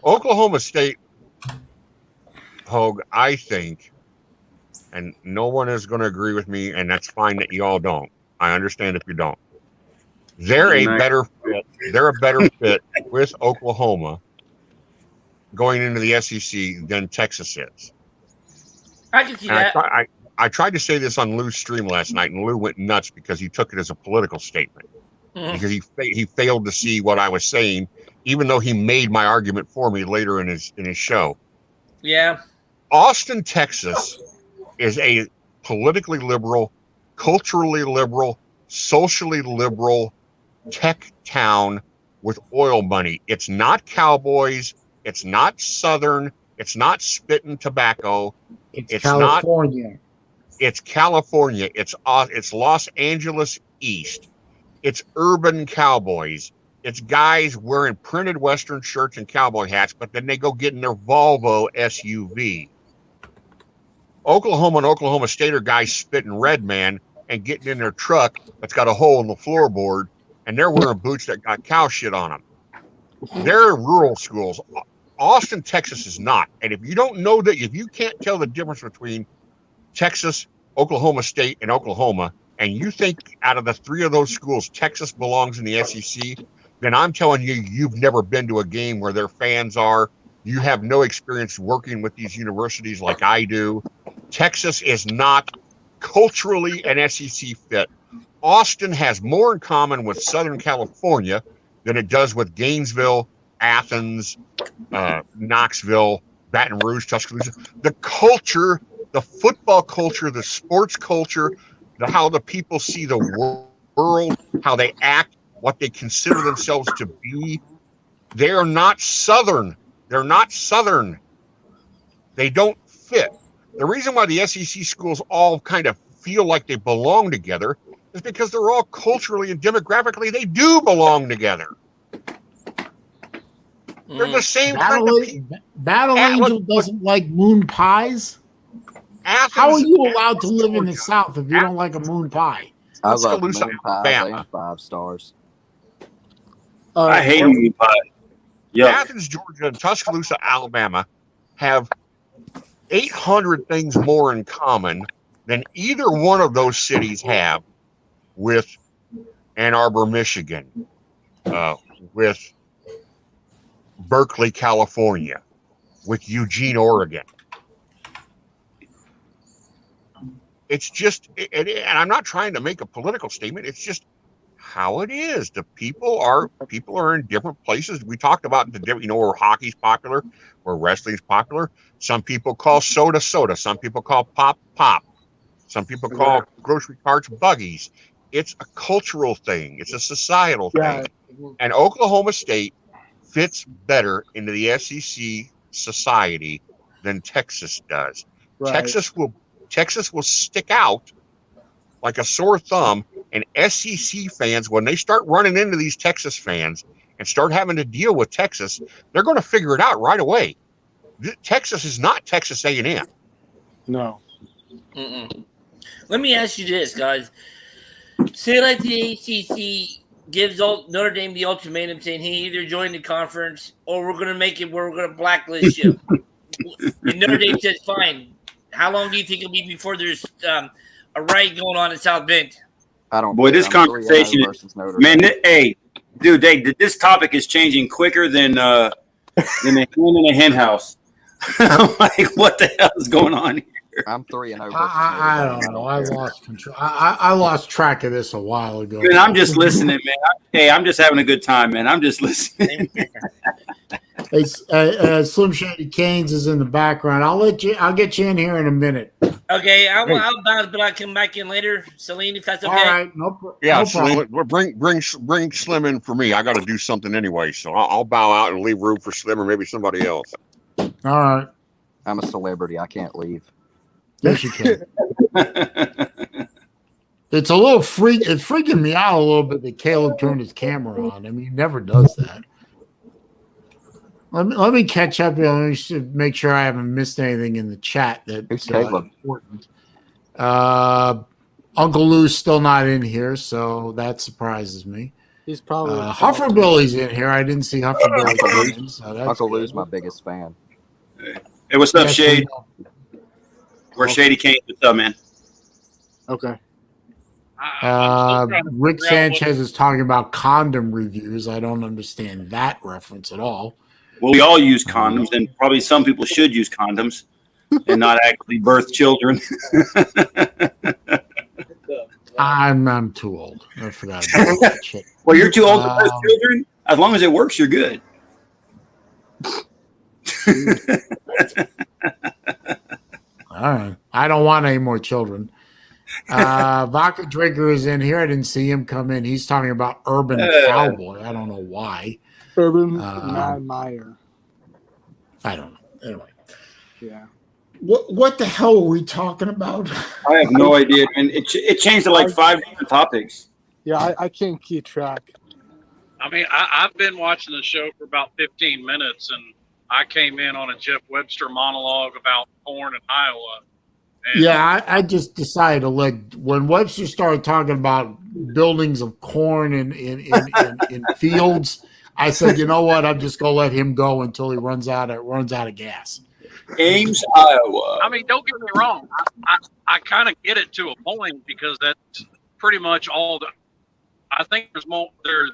Oklahoma State, Hogue, I think, and no one is going to agree with me, and that's fine that you all don't. I understand if you don't. They're a better fit with Oklahoma going into the SEC than Texas is. I can see that. I tried to say this on Lou's stream last night, and Lou went nuts because he took it as a political statement. Mm-hmm. Because he failed to see what I was saying, even though he made my argument for me later in his show. Yeah. Austin, Texas is a politically liberal, culturally liberal, socially liberal tech town with oil money. It's not cowboys. It's not Southern. It's not spitting tobacco. It's California. It's California. It's Los Angeles East. It's urban cowboys. It's guys wearing printed Western shirts and cowboy hats, but then they go get in their Volvo SUV. Oklahoma and Oklahoma State are guys spitting red man and getting in their truck that's got a hole in the floorboard, and they're wearing boots that got cow shit on them. They're rural schools. Austin, Texas is not. And if you don't know that, if you can't tell the difference between Texas, Oklahoma State, and Oklahoma, and you think out of the 3 of those schools, Texas belongs in the SEC, then I'm telling you, you've never been to a game where their fans are. You have no experience working with these universities like I do. Texas is not culturally an SEC fit. Austin has more in common with Southern California than it does with Gainesville, Athens, Knoxville, Baton Rouge, Tuscaloosa. The culture, the football culture, the sports culture, how the people see the world, how they act, what they consider themselves to be. They are not Southern. They're not Southern. They don't fit. The reason why the SEC schools all kind of feel like they belong together is because they're all culturally and demographically, they do belong together. They're the same kind of people. Battle Angel doesn't like moon pies? Athens, how are you allowed to live in the South if you don't like a moon pie? I love moon pies and 5 stars. I hate moon pie. Yuck. Athens, Georgia, and Tuscaloosa, Alabama have 800 things more in common than either one of those cities have with Ann Arbor, Michigan, with Berkeley, California, with Eugene, Oregon. It's just, and I'm not trying to make a political statement. It's just how it is. The people are in different places. We talked about the different, where hockey's popular, where wrestling's popular. Some people call soda soda. Some people call pop pop. Some people call grocery carts buggies. It's a cultural thing. It's a societal thing. And Oklahoma State fits better into the SEC society than Texas does. Right. Texas will stick out like a sore thumb, and SEC fans, when they start running into these Texas fans and start having to deal with Texas, they're going to figure it out right away. Texas is not Texas A&M. No. Mm-mm. Let me ask you this, guys. Say like the ACC gives Notre Dame the ultimatum saying he either join the conference or we're going to make it where we're going to blacklist you. And Notre Dame says, fine. How long do you think it'll be before there's a riot going on in South Bend? I don't. Boy, this conversation is, man. Hey, dude, this topic is changing quicker than the hen in a hen house. I'm like, what the hell is going on here? I'm 3-0. I don't know. I lost control. I lost track of this a while ago. Man, I'm just listening, man. I'm just having a good time, man. I'm just listening. Slim Shady Canes is in the background. I'll get you in here in a minute. Okay, I'll bounce, but I'll come back in later, Saleen, if that's okay. All right, no problem. Bring Slim in for me. I got to do something anyway, so I'll bow out and leave room for Slim or maybe somebody else. All right. I'm a celebrity. I can't leave. Yes, you can. It's a little It's freaking me out a little bit that Caleb turned his camera on. I mean, he never does that. Let me catch up here. Let me make sure I haven't missed anything in the chat that's important. Uncle Lou's still not in here, so that surprises me. He's probably Hufferbilly's in here. I didn't see Hufferbilly. Uncle Lou's my biggest fan. Hey, what's up, Shade? Where Shady Kane? What's up, man? Okay. Rick Sanchez is talking about condom reviews. I don't understand that reference at all. Well, we all use condoms, and probably some people should use condoms and not actually birth children. I'm too old. I forgot about that shit. Well, you're too old to birth children. As long as it works, you're good. All right. I don't want any more children. Vodka Drinker is in here. I didn't see him come in. He's talking about Urban Cowboy. I don't know why. Urban Meyer. I don't know. Anyway. Yeah. What the hell were we talking about? I have no idea. And it changed to like 5 different topics. Yeah, I can't keep track. I mean, I've been watching the show for about 15 minutes, and I came in on a Jeff Webster monologue about corn in Iowa. And yeah, I just decided to when Webster started talking about buildings of corn in fields, I said, you know what? I'm just gonna let him go until he runs out of gas. Ames, Iowa. I mean, don't get me wrong. I kind of get it to a point because that's pretty much all. I think there's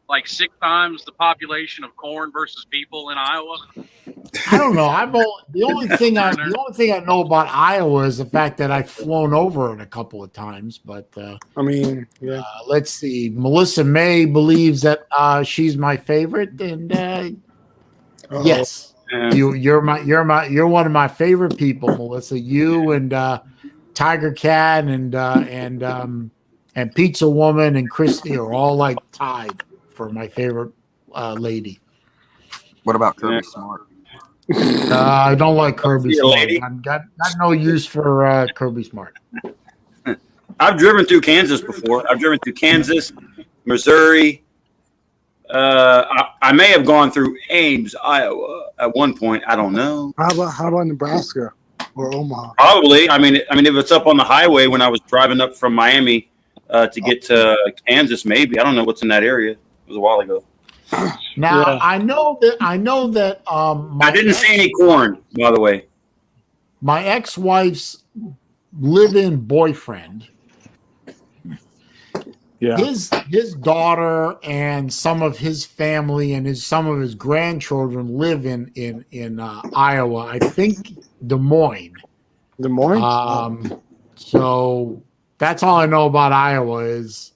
like 6 times the population of corn versus people in Iowa. I don't know. The only thing I know about Iowa is the fact that I've flown over it a couple of times. But I mean, yeah. Let's see. Melissa May believes that she's my favorite, and yes, you're one of my favorite people, Melissa. You and Tiger Cat and Pizza Woman and Christy are all like tied for my favorite lady. What about Kirby Smart? I don't like Kirby Smart. I've got no use for Kirby Smart. I've driven through Kansas before. I've driven through Kansas, Missouri. I may have gone through Ames, Iowa at one point. I don't know. How about Nebraska or Omaha? Probably. I mean, if it's up on the highway when I was driving up from Miami to get to Kansas, maybe. I don't know what's in that area. It was a while ago. Now yeah. I know that. I didn't see any corn, by the way. My ex-wife's live-in boyfriend. Yeah. His daughter and some of his family and some of his grandchildren live in Iowa. I think Des Moines. Des Moines. So that's all I know about Iowa is.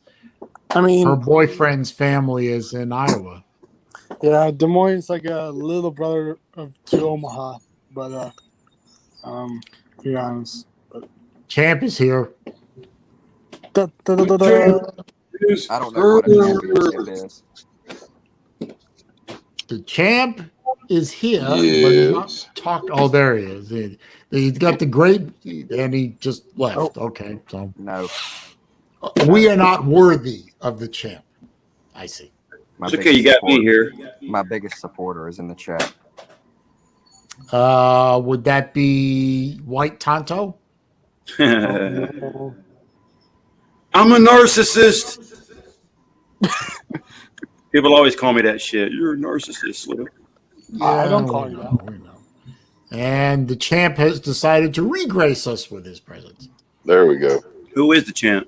I mean, her boyfriend's family is in Iowa. Yeah, Des Moines is like a little brother to Omaha, but to be honest. Champ is here. I don't know what a championship is. The champ is here, but he's not talked. Oh, there he is. He's got the great, and he just left. Oh. Okay, so no. We are not worthy of the champ. I see. It's okay, you got me here. My biggest supporter is in the chat. Would that be White Tonto? I'm I'm a narcissist. People always call me that shit. You're a narcissist, Lou. I don't call you that. We know. And the champ has decided to regrace us with his presence. There we go. Who is the champ?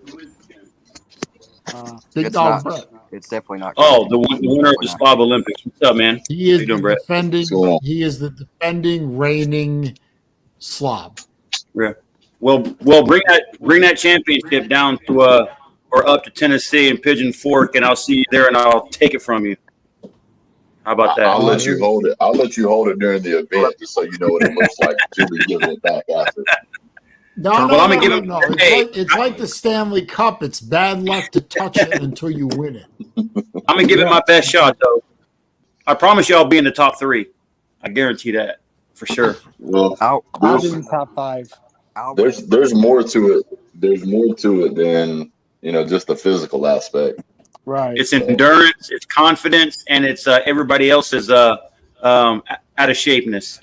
Big It's Dog not- Brett. It's definitely not. Oh, the winner of the Slav Olympics. What's up, man? He is How you doing, the Brett? defending. What's going on? He is the defending, reigning Slav. Yeah. Well, bring that championship down to or up to Tennessee and Pigeon Fork, and I'll see you there, and I'll take it from you. How about that? I'll let you hold it. I'll let you hold it during the event, just so you know what it looks like until we give it back after. No, Well, no, I'm no, gonna give no, him- no. Hey. It's like the Stanley Cup. It's bad luck to touch it until you win it. I'm gonna give it my best shot, though. I promise you, I'll be in the top 3. I guarantee that for sure. Well, I'll I'll there's, be in top 5. there's more to it. There's more to it than just the physical aspect. Right. It's endurance, it's confidence, and it's everybody else's out of shapeness.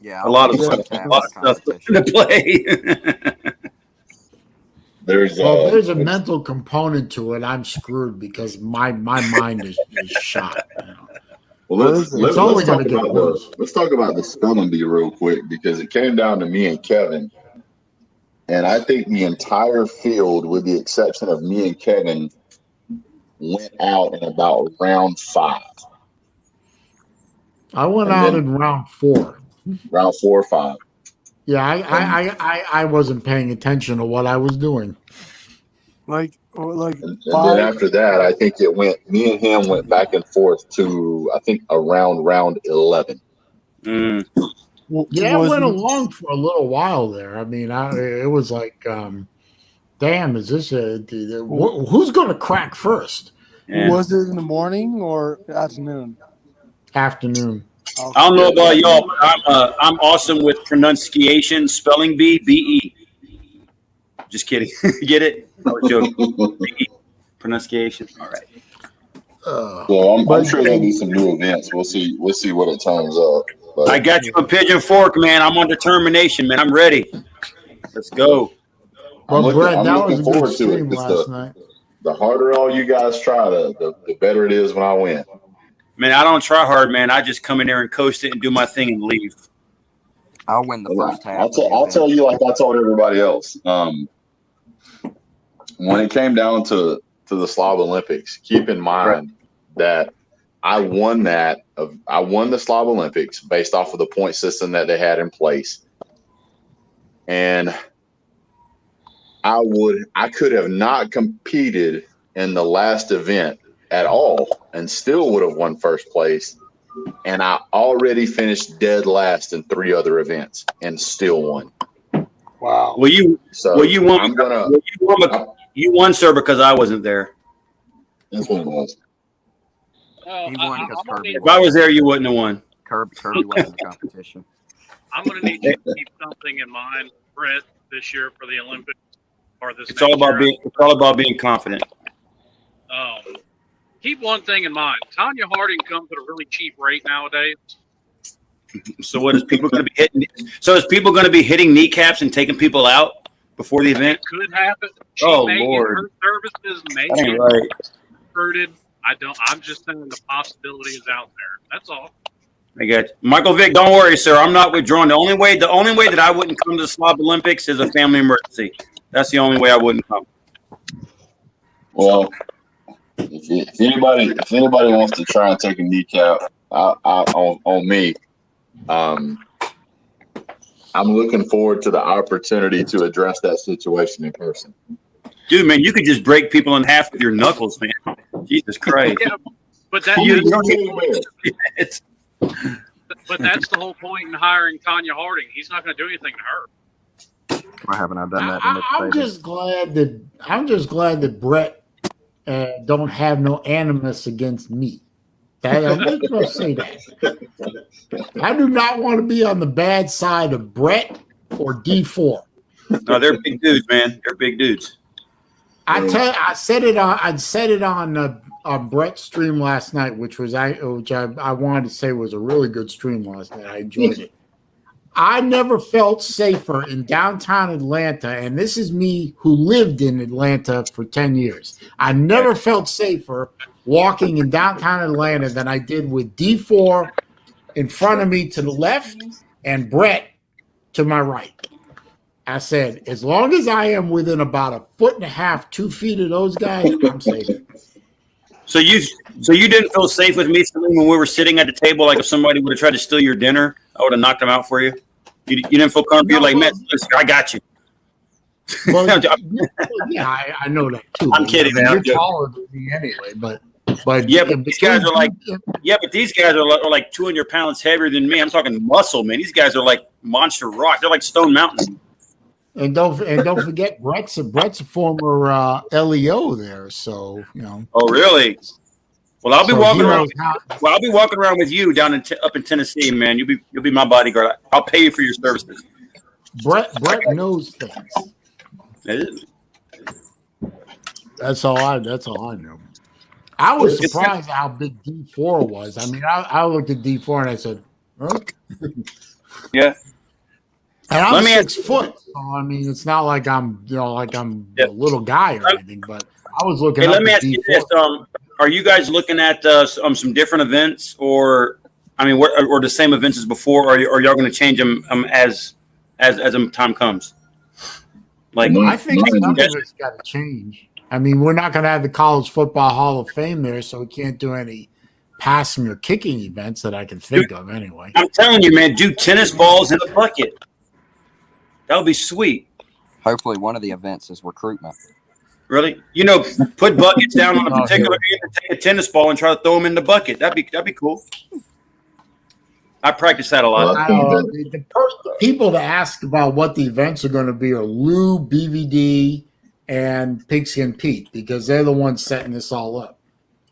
Yeah, A lot of I'll stuff to play. There's Well, there's a mental component to it. I'm screwed because my mind is shot. Well, It's only talk gonna get about worse. let's talk about the spelling bee real quick, because it came down to me and Kevin, and I think the entire field, with the exception of me and Kevin, went out in about round 5. I went And out then- in round 4. Round 4 or 5. Yeah, I wasn't paying attention to what I was doing. Like And five. then after that, I think me and him went back and forth to, I think, around round 11. Mm. Yeah, it was went along for a little while there. I mean, it was like, damn, is this who's going to crack first? Yeah. Was it in the morning or afternoon? Afternoon. Okay. I don't know about y'all, but I'm awesome with pronunciation, spelling bee, B-E. Just kidding. Get it? I was joking. B-E. Pronunciation. All right. So I'm But- sure there'll be some new events. We'll see what it turns up. But I got you on Pigeon Fork, man. I'm on determination, man. I'm ready. Let's go. Well, Brett, I'm that was looking a good forward to it, stream 'cause last night. the harder all you guys try, the better it is when I win. Man, I don't try hard, man. I just come in there and coast it and do my thing and leave. I'll win the first half. I'll tell you like I told everybody else. When it came down to the Slav Olympics, keep in mind that I won the Slav Olympics based off of the point system that they had in place. And I could have not competed in the last event at all and still would have won first place. And I already finished dead last in 3 other events and still won. Wow. Well, you won. I'm gonna. You won, sir, because I wasn't there. That's what it was. He won because Kirby. If I was there, you wouldn't have won. Kirby won the competition. I'm going to need you to keep something in mind, Brett, this year for the Olympics or this. It's all next about year. it's all about being confident. Keep one thing in mind. Tanya Harding comes at a really cheap rate nowadays. So what is people going to be hitting? So is people going to be hitting kneecaps and taking people out before the event? It could happen. She Oh, may Lord. get her services, may That ain't get right. recruited. I'm just saying the possibility is out there. That's all. I got you. Michael Vick. Don't worry, sir. I'm not withdrawing. The only way that I wouldn't come to the Slav Olympics is a family emergency. That's the only way I wouldn't come. Well, if anybody wants to try and take a kneecap on me, I'm looking forward to the opportunity to address that situation in person. Dude, man, you could just break people in half with your knuckles, man. Jesus Christ. Yeah, but that You that's don't the need- whole point. It's- But that's the whole point in hiring Tanya Harding. He's not going to do anything to her. Why haven't I done that? in this I'm stadium? just glad that Brett don't have no animus against me. I'm just going to say that. I do not want to be on the bad side of Brett or D4. No, they're big dudes, man. They're big dudes. I said it on Brett's stream last night, which I wanted to say was a really good stream last night. I enjoyed it. I never felt safer in downtown Atlanta, and this is me who lived in Atlanta for 10 years. I never felt safer walking in downtown Atlanta than I did with D4 in front of me to the left and Brett to my right. I said, as long as I am within about 1.5 2 feet of those guys, I'm safe. So you didn't feel safe with me, Saleen, when we were sitting at the table? Like if somebody would have tried to steal your dinner, I would have knocked them out for you. You didn't feel comfortable. You're like, man, listen, I got you. Well, yeah, I know that too. I'm kidding, man. You're taller than me anyway, but yeah, but these guys are like, these guys are like 200 pounds heavier than me. I'm talking muscle, man. These guys are like monster rock. They're like Stone Mountain. And don't forget Brett's a former LEO there, so you know. Oh, really? Well, I'll be walking around. Well, I'll be walking around with you down up in Tennessee, man. You'll be my bodyguard. I'll pay you for your services. Brett knows things. That's all I know. I was surprised at how big D4 was. I mean, I looked at D4 and I said, huh? Yeah. And I'm 6 foot, so I mean, it's not like I'm a little guy or anything. But I was looking. Hey, let me ask you this: are you guys looking at some different events, or I mean, or the same events as before, or are y'all going to change them as time comes? Like, I think something has got to change. I mean, we're not going to have the College Football Hall of Fame there, so we can't do any passing or kicking events that I can think of anyway. I'm telling you, man, do tennis balls in a bucket. That would be sweet. Hopefully one of the events is recruitment. Really? You know, put buckets down on a particular end and take a tennis ball and try to throw them in the bucket. That'd be cool. I practice that a lot. The people that ask about what the events are going to be are Lou, BVD, and Pigskin Pete, because they're the ones setting this all up.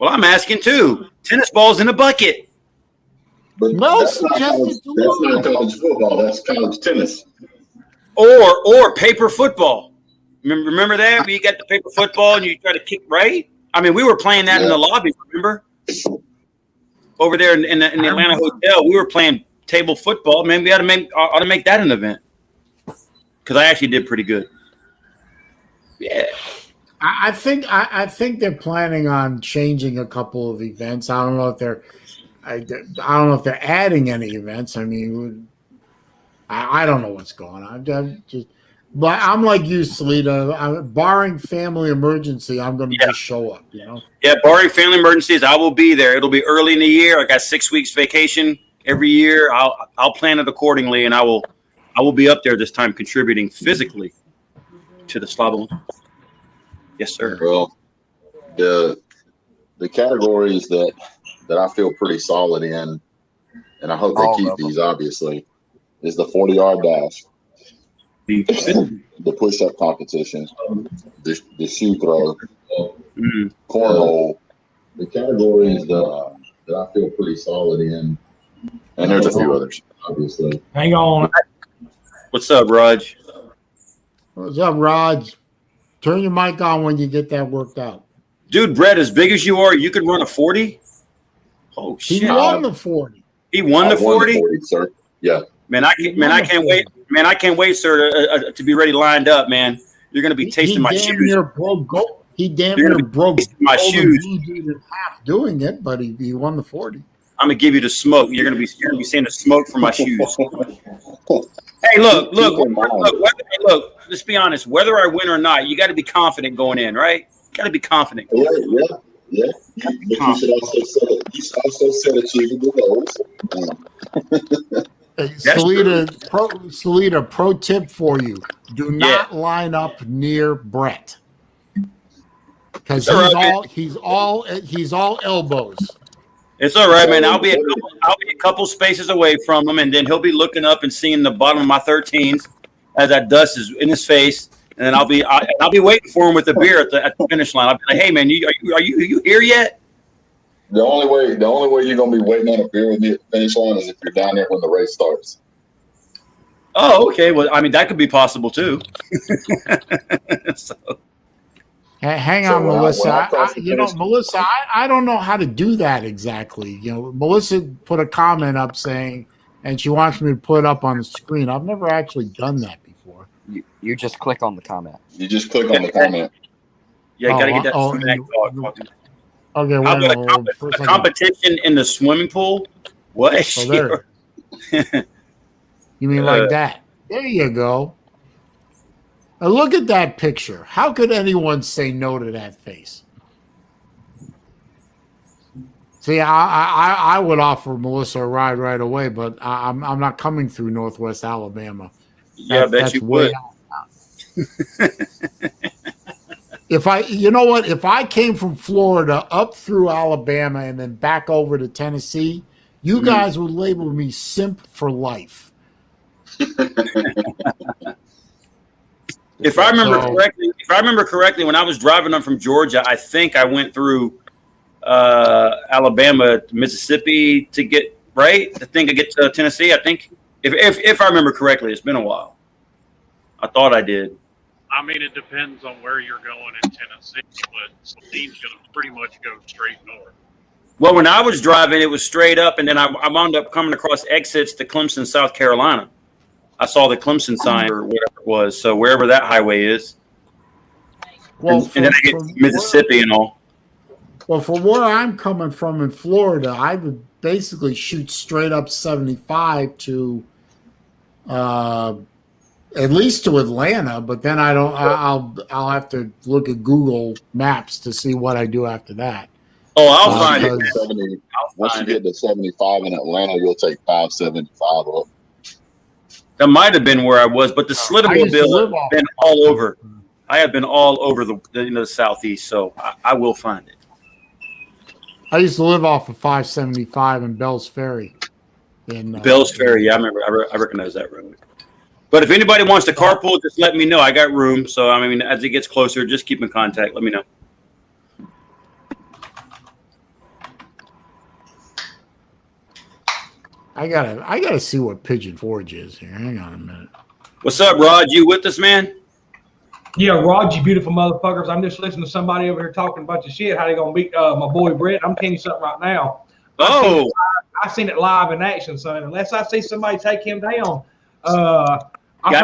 Well, I'm asking too. Tennis balls in a bucket. But that's not college football. That's college tennis. Or paper football. Remember that? Where you got the paper football and you try to kick right? I mean, we were playing that in the lobby, remember? Over there in the Atlanta hotel, we were playing table football. Man, we ought to make that an event. Because I actually did pretty good. Yeah. I think they're planning on changing a couple of events. I don't know if they're adding any events. I mean, I don't know what's going on. But I'm like you, Salita. Barring family emergency, I'm going to just show up. You know. Yeah, barring family emergencies, I will be there. It'll be early in the year. I got 6 weeks vacation every year. I'll plan it accordingly, and I will be up there this time contributing physically to the Slava. Yes, sir. Well, the categories that I feel pretty solid in, and I hope they keep these, obviously, is the 40-yard dash, the push-up competition, the shoe throw, cornhole. The categories that I feel pretty solid in, and there's a few others, obviously. Hang on. What's up, Raj? What's up, Raj? Turn your mic on when you get that worked out. Dude, Brett, as big as you are, you could run a 40? Oh, shit. He won the 40. He won the 40? Sir. Yeah. Man, I can't wait. Man, I can't wait, sir, to be ready lined up, man. You're going to be tasting my shoes. He damn near broke my shoes in half doing it, but he won the 40. I'm going to give you the smoke. You're going to be seeing the smoke from my shoes. Hey, look. Let's be honest. Whether I win or not, you got to be confident going in, right? You got to be confident. Yeah. But you should also set achievable goals. Salita, pro tip for you: do not line up near Brett because he's all elbows. It's all right, man. I'll be a couple spaces away from him, and then he'll be looking up and seeing the bottom of my 13s as that dust is in his face, and then I'll be waiting for him with the beer at the finish line. I'll be like, "Hey, man, are you here yet?" The only way you're gonna be waiting on a beer with me at the finish line is if you're down there when the race starts. Oh, okay. Well, I mean that could be possible too. So. Hang on, Melissa. Melissa, I don't know how to do that exactly. You know, Melissa put a comment up saying, and she wants me to put it up on the screen. I've never actually done that before. You just click on the comment. You just click on the comment. Yeah, you gotta get that. Okay, How about a competition in the swimming pool? What? Oh, there. You mean like that? There you go. Now look at that picture. How could anyone say no to that face? See, I would offer Melissa a ride right away, but I'm not coming through Northwest Alabama. Yeah, I bet you would. If I came from Florida up through Alabama and then back over to Tennessee, you guys would label me simp for life. If I remember correctly, when I was driving up from Georgia, I think I went through Alabama, Mississippi to get right. I think I get to Tennessee. I think if I remember correctly, it's been a while. I thought I did. I mean, it depends on where you're going in Tennessee, but Salene's going to pretty much go straight north. Well, when I was driving, it was straight up, and then I wound up coming across exits to Clemson, South Carolina. I saw the Clemson sign or whatever it was, so wherever that highway is. Well, and then I get to Mississippi and all. Well, from where I'm coming from in Florida, I would basically shoot straight up 75 to at least to Atlanta, but then I'll have to look at Google Maps to see what I do after that. Oh, I'll find it. Once you get to 75 in Atlanta, you'll take 575 up. That might have been where I was, but the Slittermobile has been all over. I have been all over the southeast, so I will find it. I used to live off of 575 in Bell's Ferry. Bell's Ferry, yeah, I remember. I recognize that road. But if anybody wants to carpool, just let me know. I got room. So, I mean, as it gets closer, just keep in contact. Let me know. I gotta see what Pigeon Forge is here. Hang on a minute. What's up, Rod? You with us, man? Yeah, Rod, you beautiful motherfuckers. I'm just listening to somebody over here talking a bunch of shit. How they gonna beat my boy Brett? I'm telling you something right now. Oh, I seen it live in action, son. Unless I see somebody take him down, gotta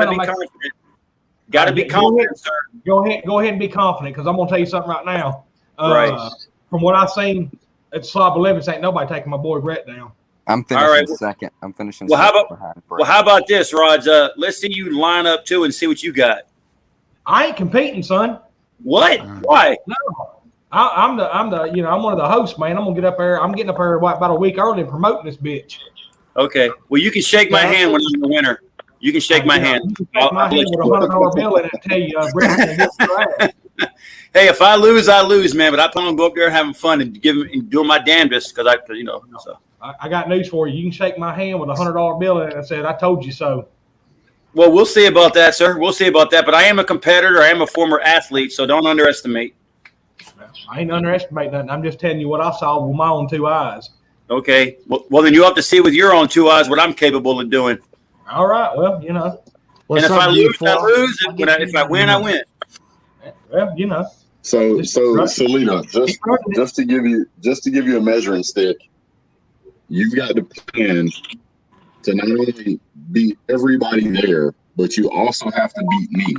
be confident. Gotta be confident, sir. Go ahead and be confident, because I'm gonna tell you something right now. Right. From what I've seen at Slob 11, ain't nobody taking my boy Brett down. I'm finishing second. I'm finishing. Well, how about this, Rods? Let's see you line up too and see what you got. I ain't competing, son. What? Why? No, I'm one of the hosts, man. I'm gonna get up there. I'm getting up there about a week early and promoting this bitch. Okay. Well, you can shake my hand when I'm the winner. You can shake my hand. You can shake my hand with $100 bill in it and tell you, hey, if I lose, I lose, man. But I plan on go up there having fun and doing my damnedest because So I got news for you. You can shake my hand with $100 bill in it and say, "I told you so." Well, we'll see about that, sir. We'll see about that. But I am a competitor. I am a former athlete, so don't underestimate. I ain't underestimating nothing. I'm just telling you what I saw with my own two eyes. Okay. Well, then you have to see with your own two eyes what I'm capable of doing. All right. Well, And if I lose, I lose. If I win, I win. Well, So Selena, just to give you a measuring stick, you've got to plan to not only beat everybody there, but you also have to beat me.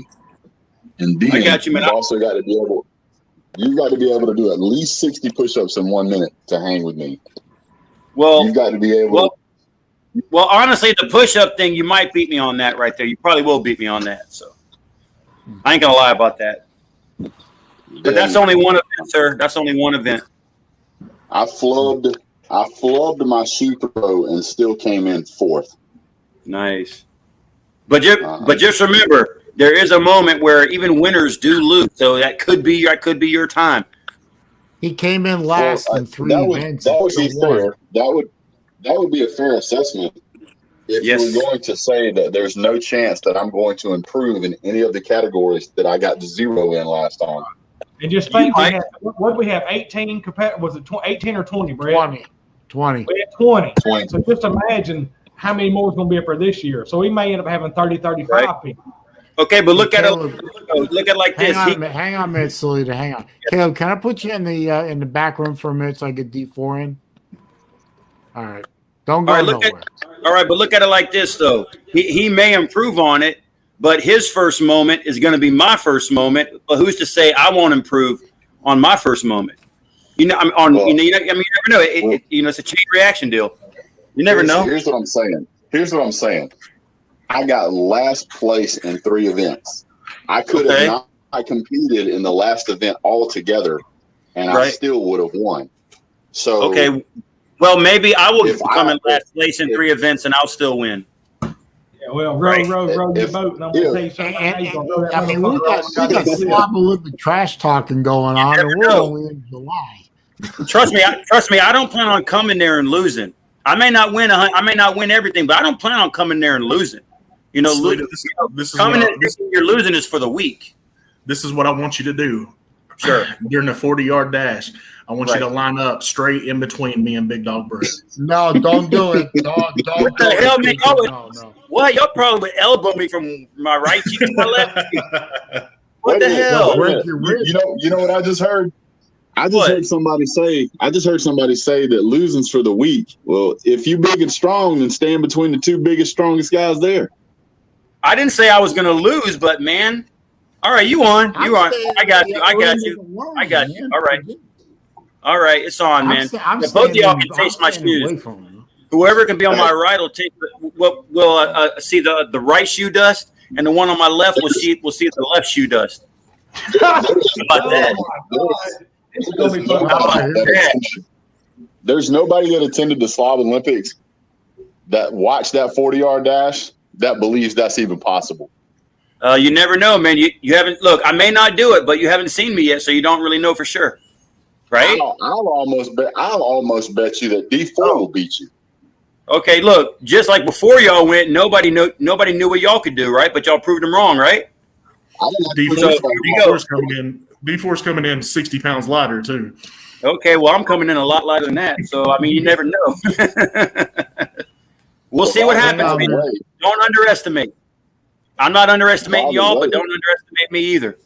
And then you've also got to be able to do at least 60 push-ups in 1 minute to hang with me. Well, you've got to be able. Well, honestly, the push-up thing, you might beat me on that right there. You probably will beat me on that. So I ain't gonna lie about that. But that's only one event, sir. That's only one event. I flubbed my shoe throw and still came in fourth. Nice. But just remember, there is a moment where even winners do lose. So that could be your time. He came in last in three events. That would be fair. That would be a fair assessment if you're going to say that there's no chance that I'm going to improve in any of the categories that I got to 0 in last time. And just think, what did we have? 18 was it 18 or 20, Brett? 20. We had 20. So just imagine how many more is going to be up for this year. So we may end up having 30, 35 people. Okay, but look at it like this. Hang on a minute, Salita. Hang on. Caleb, can I put you in the back room for a minute so I get D4 in? All right. Don't go nowhere. All right, but look at it like this, though. He may improve on it, but his first moment is going to be my first moment. But who's to say I won't improve on my first moment? You never know. It's a chain reaction deal. You never know. Here's what I'm saying. I got last place in 3 events. I could have not competed in the last event altogether, and I still would have won. So okay, well maybe I will come in last place in 3 events, and I'll still win. Yeah, well, row your boat, and I'm gonna tell you something. We got Slobber Olympic trash talking going on, and we're only in July. Trust me. I don't plan on coming there and losing. I may not win. I may not win everything, but I don't plan on coming there and losing. You know, you're losing is for the weak. This is what I want you to do. Sure. During the 40-yard dash, I want you to line up straight in between me and Big Dog Brett. No, don't do it. Don't what the hell, man? No. What? Y'all probably would elbow me from my right cheek to my left cheek. What the hell? You know what I just heard? I just heard somebody say that losing's for the weak. Well, if you big and strong, then stand between the 2 biggest, strongest guys there. I didn't say I was going to lose, but man, all right, you won. I got you. All right, it's on, man. Both of y'all can taste my shoes. Whoever can be on my right will take see the right shoe dust, and the one on my left will see the left shoe dust. How about that? There's nobody that attended the Slav Olympics that watched that 40-yard dash that believes that's even possible. You never know, man. You haven't look. I may not do it, but you haven't seen me yet, so you don't really know for sure, right? I'll almost bet you that D4 will beat you. Okay, look, just like before y'all went, nobody knew what y'all could do, right? But y'all proved them wrong, right? D4's coming in 60 pounds lighter too. Okay, well, I'm coming in a lot lighter than that, so I mean, you never know. We'll see what happens. Don't underestimate. I'm not underestimating y'all, but don't underestimate me either.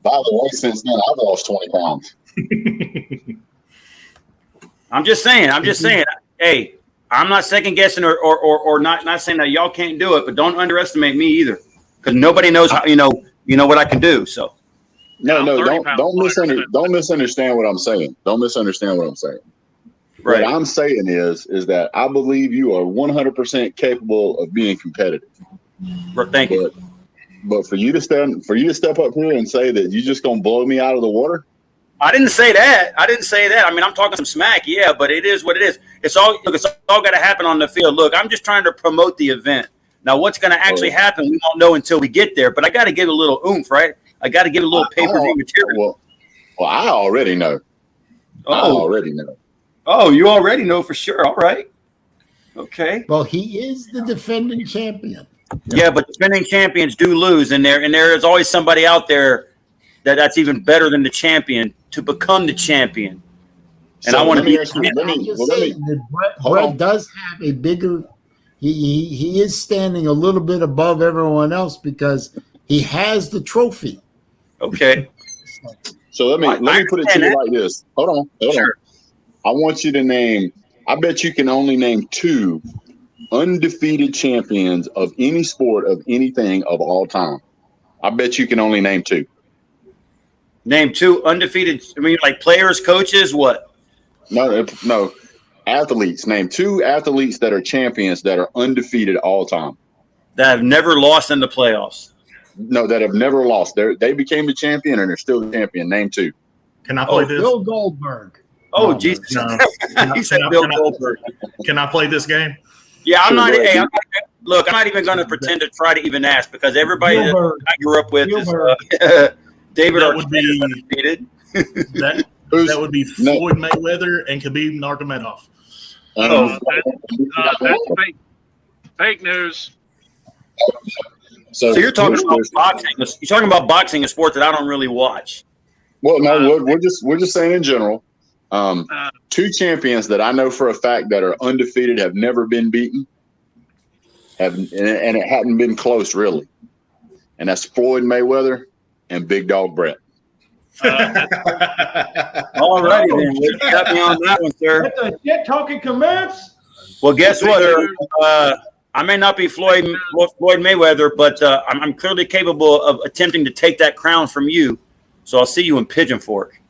By the way, since then, I've lost 20 pounds. I'm just saying. Hey, I'm not second guessing or not saying that y'all can't do it, but don't underestimate me either, because nobody knows how you know what I can do. So don't misunderstand what I'm saying. Don't misunderstand what I'm saying. Right. What I'm saying is that I believe you are 100% capable of being competitive. Thank you. But for you to step up here and say that you're just gonna blow me out of the water. I didn't say that. I mean, I'm talking some smack, yeah, but it is what it is. It's all got to happen on the field. Look, I'm just trying to promote the event. Now, what's going to actually happen, we won't know until we get there. But I got to give a little oomph, right? I got to give a little pay-per-view material. Well, I already know. I already know. Oh, you already know for sure. All right. Okay. Well, he is the defending champion. Yeah, but defending champions do lose, and there is always somebody out there that's even better than the champion to become the champion. And I want to be. Brett does have a bigger. He is standing a little bit above everyone else because he has the trophy. Okay. So let me put it to you like this. Hold on. I want you to name. I bet you can only name 2 undefeated champions of any sport of anything of all time. I bet you can only name 2. Name 2 undefeated. I mean, like players, coaches, what? No. Athletes. Name 2 athletes that are champions that are undefeated all time. That have never lost in the playoffs. No, that have never lost. They became the champion and they're still the champion. Name 2. Can I play this? Bill Goldberg. Oh, Jesus. No. He said Bill Goldberg. Can I play this game? Yeah, I'm not. Hey, I'm not even going to pretend to try to even ask because everybody that I grew up with is David Arquette undefeated. That would be Floyd Mayweather and Khabib Nurmagomedov. That's fake news. So you're talking about boxing. You're talking about boxing, a sport that I don't really watch. Well, no, we're just saying in general. 2 champions that I know for a fact that are undefeated, have never been beaten, and it hadn't been close really, and that's Floyd Mayweather and Big Dog Brett. All righty then, you got me on that one, sir. Let the shit talking commence. Well, guess what? I may not be Floyd Mayweather, but I'm clearly capable of attempting to take that crown from you. So I'll see you in Pigeon Fork.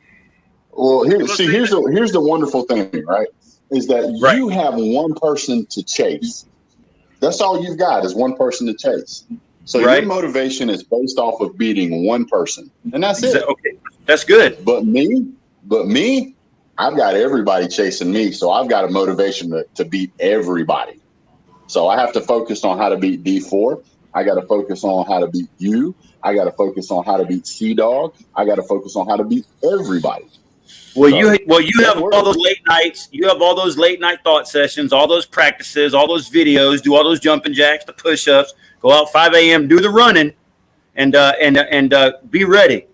Well, here's the wonderful thing, right? Is that you have one person to chase. That's all you've got is one person to chase. So your motivation is based off of beating one person, and that's it. Okay, that's good. But me, I've got everybody chasing me, so I've got a motivation to beat everybody. So I have to focus on how to beat D4. I got to focus on how to beat you. I got to focus on how to beat C-Dog. I got to focus on how to beat everybody. Well, you have all those late nights. You have all those late night thought sessions, all those practices, all those videos, do all those jumping jacks, the push-ups, go out 5 a.m., do the running, and be ready.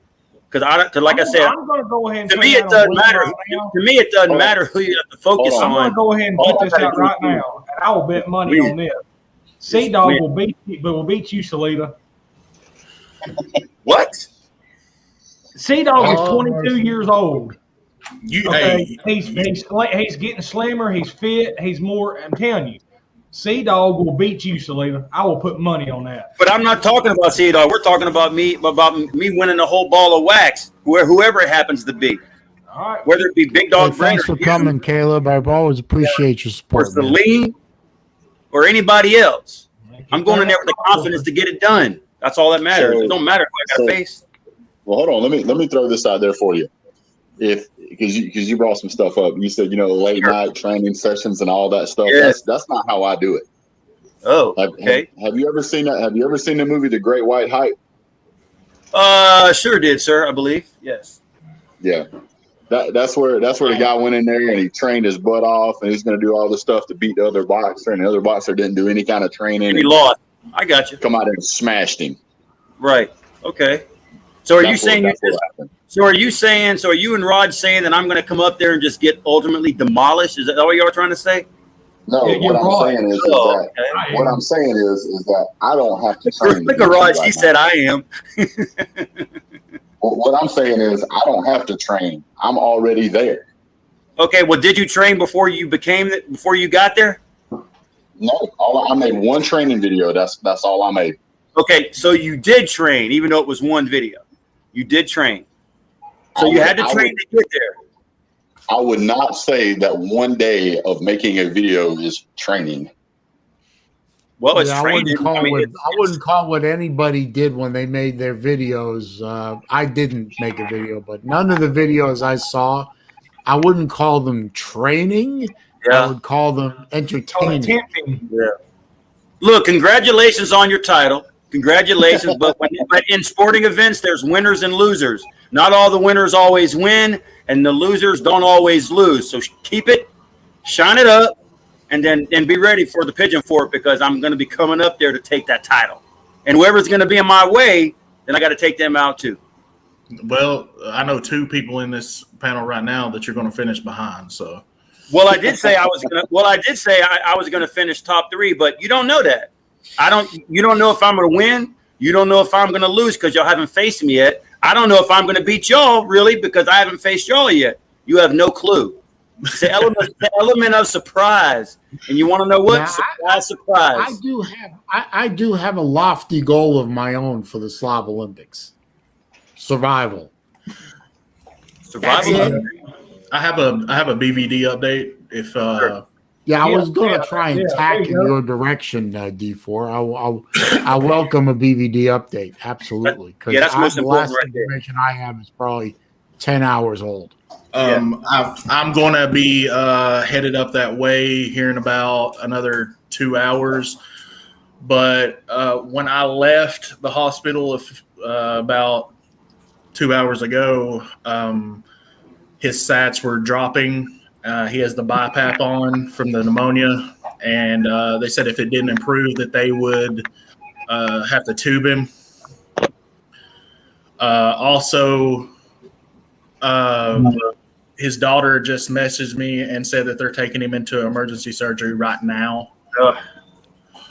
Because I'm going to go ahead and to me it doesn't matter. To me, it doesn't matter who you have to focus on. I'm going to go ahead and put this out right now, and I will bet money on this. C-Dog will beat you, Salita. What? C-Dog is 22 years old. Hey. He's getting slimmer. He's fit. He's more. I'm telling you, C-Dog will beat you, Salita. I will put money on that. But I'm not talking about C-Dog. We're talking about me winning the whole ball of wax, whoever it happens to be. All right. Whether it be Big Dog Brand, thanks for coming, Caleb. I always appreciate your support. Or Saleen, or anybody else. I'm going in there with the confidence to get it done. That's all that matters. It don't matter who I got to face. Well, hold on. Let me throw this out there for you. Because you brought some stuff up. You said, late night training sessions and all that stuff. Yes. That's not how I do it. Oh, okay. Have you ever seen that? Have you ever seen the movie The Great White Hype? Sure did, sir. I believe. Yes. Yeah. That's where the guy went in there and he trained his butt off and he's going to do all the stuff to beat the other boxer, and the other boxer didn't do any kind of training. And he lost. I got you. Come out and smashed him. Right. Okay. So are you saying So are you and Rod saying that I'm going to come up there and just get ultimately demolished? Is that what you are trying to say? No, what I'm saying is that I don't have to train. Look at Rod. He said I am. What I'm saying is I don't have to train. I'm already there. Okay. Well, did you train before you got there? No. I made one training video. That's all I made. Okay. So you did train, even though it was one video. You did train. So you had to train to get there. I would not say that one day of making a video is training. Well, it's training. I wouldn't call what anybody did when they made their videos. I didn't make a video, but none of the videos I saw, I wouldn't call them training. Yeah. I would call them entertaining. Yeah. Look, congratulations on your title. Congratulations. but in sporting events, there's winners and losers. Not all the winners always win, and the losers don't always lose. So keep it, shine it up, and then be ready for the Pigeon Fork, because I'm going to be coming up there to take that title. And whoever's going to be in my way, then I got to take them out too. Well, I know two people in this panel right now that you're going to finish behind. So, well, I did say I was going to finish top 3, but you don't know that. You don't know if I'm going to win. You don't know if I'm going to lose because y'all haven't faced me yet. I don't know if I'm going to beat y'all really because I haven't faced y'all yet. You have no clue. It's the element of surprise. And you want to know what? Now, surprise. I do have a lofty goal of my own for the Slav Olympics. Survival. I have a BVD update. If sure. I was going to try and tack in your direction, D4. I welcome a BVD update. Absolutely. That's most important right there. The last information I have is probably 10 hours old. I'm going to be headed up that way here in about another 2 hours. But when I left the hospital about 2 hours ago, his sats were dropping. He has the BiPAP on from the pneumonia, and they said if it didn't improve that they would have to tube him. Also, his daughter just messaged me and said that they're taking him into emergency surgery right now.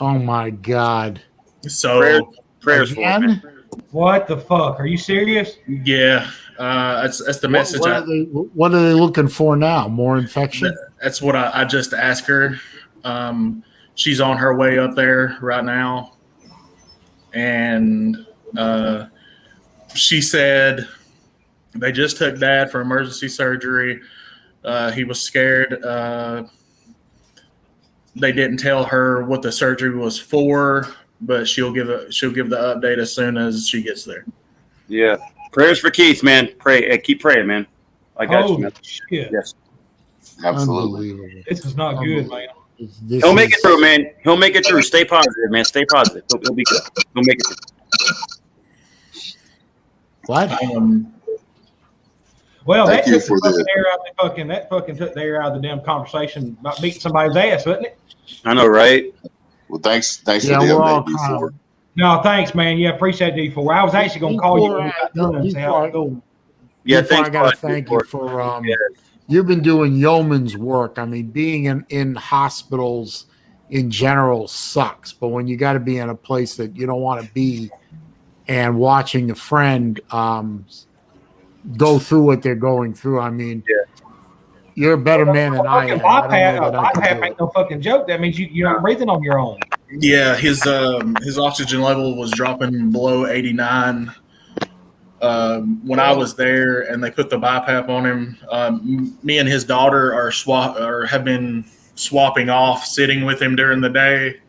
Oh my God! So prayers for him. What the fuck? Are you serious? Yeah. That's the message. What are they looking for now? More infection? That's what I just asked her. She's on her way up there right now. And she said they just took Dad for emergency surgery. He was scared. They didn't tell her what the surgery was for, but she'll give the update as soon as she gets there. Yeah. Prayers for Keith, man. Pray. Keep praying, man. I got you, man. Shit. Yes. Absolutely. This is not good, man. He'll make it through, man. He'll make it through. Stay positive, man. Stay positive. He'll be good. He'll make it through. What? Well, Thank that you took for the the- air out of the fucking. That fucking took the air out of the damn conversation about beating somebody's ass, wasn't it? I know, right? Well, thanks for Yeah, the we're all update, D4. No, thanks, man. Yeah, appreciate D4. I was actually going to call you when we got done and say how D4, it goes. Yeah, Before thanks. I gotta Bud. thank you for you've been doing yeoman's work. I mean, being in hospitals in general sucks, but when you got to be in a place that you don't want to be and watching a friend go through what they're going through, I mean, you're a better man than I am. I don't know that I could BiPAP do ain't it. no fucking joke. That means you're not breathing on your own. Yeah, his oxygen level was dropping below 89 when I was there, and they put the BiPAP on him. Me and his daughter have been swapping off, sitting with him during the day,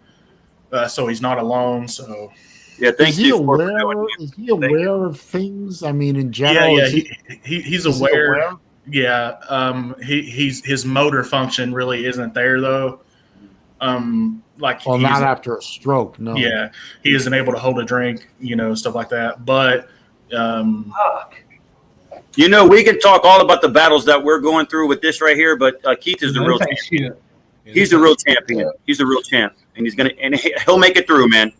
so he's not alone. So Yeah, Is thank he you for aware? doing Is he aware of things? I mean, in general, yeah, is he's is he aware. aware? Yeah, his motor function really isn't there though. Like Well, he's, not after a stroke. No. yeah, he isn't able to hold a drink, stuff like that. But Fuck. You know, we can talk all about the battles that we're going through with this right here, but Keith is the real This ain't champion. shit. He's the real champion. He's the real champ, and he'll make it through, man.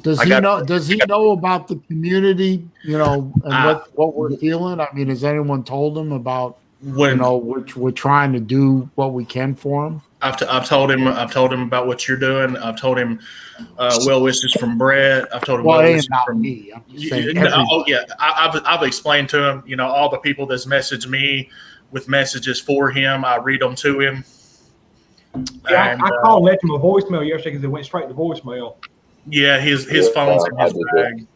Does he know? Does he know about the community? And what we're feeling. I mean, has anyone told him about? We're trying to do what we can for him. I've told him about what you're doing. I've told him well wishes from Brett. I've told him well wishes from me. I'm just saying I've explained to him, all the people that's messaged me with messages for him. I read them to him. Yeah, I called and left him a voicemail yesterday because it went straight to voicemail. Yeah, his phone's in his bag.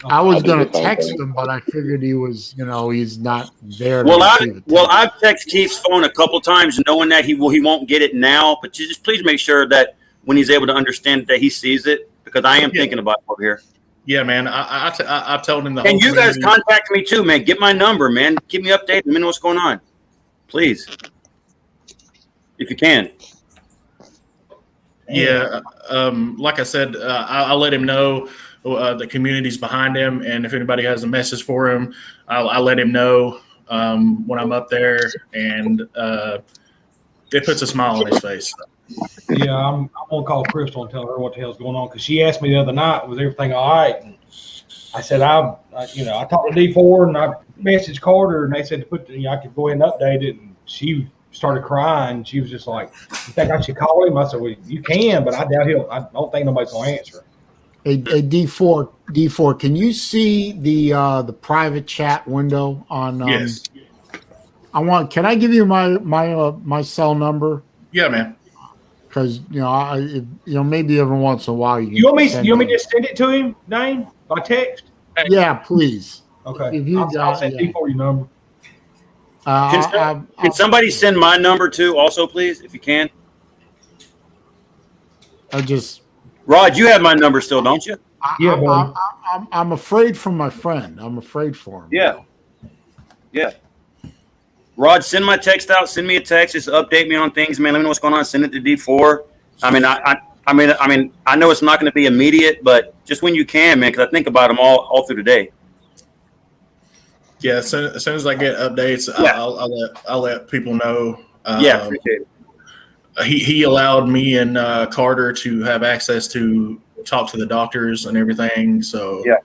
I was going to text him, but I figured he was, he's not there. I've texted Keith's phone a couple times, knowing that he won't get it now. But you just please make sure that when he's able to understand that he sees it, because I am thinking about it over here. Yeah, man. I've told him the. And you guys contact me too, man. Get my number, man. Keep me updated. Let me know what's going on, please, if you can. Yeah, like I said, I'll let him know. The community's behind him, and if anybody has a message for him, I'll let him know when I'm up there, and it puts a smile on his face. Yeah, I'm gonna call Crystal and tell her what the hell's going on, because she asked me the other night, was everything all right? And I said I talked to D4 and I messaged Carter, and they said to put I could go ahead and update it, and she started crying. She was just like, "You think I should call him?" I said, "Well, you can, but I doubt I don't think nobody's gonna answer." Hey, D4, can you see the private chat window on? Yes. Can I give you my cell number? Yeah, man. Because maybe every once in a while you want me to just send it to him, Dane, by text? Yeah, please. Okay. If you I'll send D4 your number. Can somebody send my number too, also, please, if you can? Rod, you have my number still, don't you? I'm afraid for my friend. I'm afraid for him. Yeah. Rod, send my text out. Send me a text. Just update me on things, man. Let me know what's going on. Send it to D4. I know it's not going to be immediate, but just when you can, man, because I think about them all through the day. Yeah, as soon as I get updates, I'll let people know. Appreciate it. He allowed me and Carter to have access to talk to the doctors and everything. So yeah.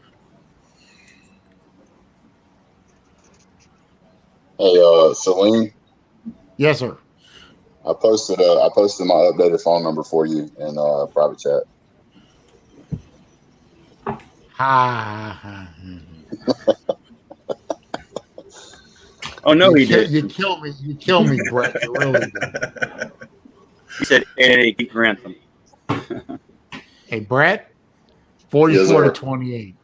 Hey, Saleen. Yes, sir. I posted my updated phone number for you in private chat. Oh no, he did. You kill me, Brett. You really did. He said 888 Grantham. Hey, Brett, 44 to 28.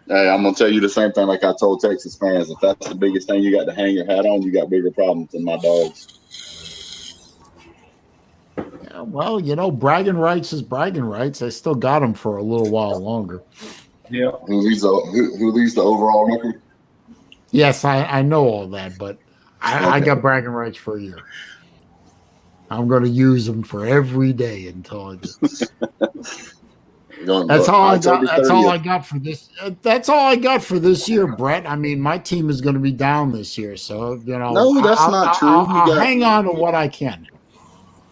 Hey, I'm gonna tell you the same thing like I told Texas fans. If that's the biggest thing you got to hang your hat on, you got bigger problems than my dogs. Yeah, well, bragging rights is bragging rights. I still got them for a little while longer. Yeah. Who leads the overall record? Yes, I know all that, but I got bragging rights for a year. I'm going to use them for every day until I do. That's all I got. That's all I got for this. That's all I got for this year, Brett. I mean, my team is going to be down this year, so No, that's not true. I'll hang on to what I can.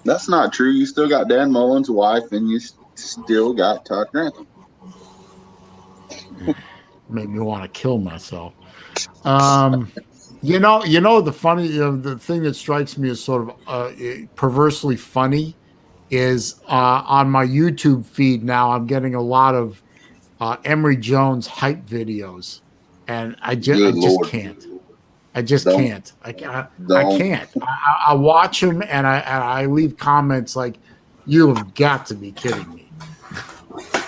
That's not true. You still got Dan Mullen's wife, and you still got Todd Grantham. Made me want to kill myself. The funny, the thing that strikes me as sort of perversely funny is on my YouTube feed now. I'm getting a lot of Emory Jones hype videos, and I just can't. I just can't. I can't. I watch them and I leave comments like, "You have got to be kidding me."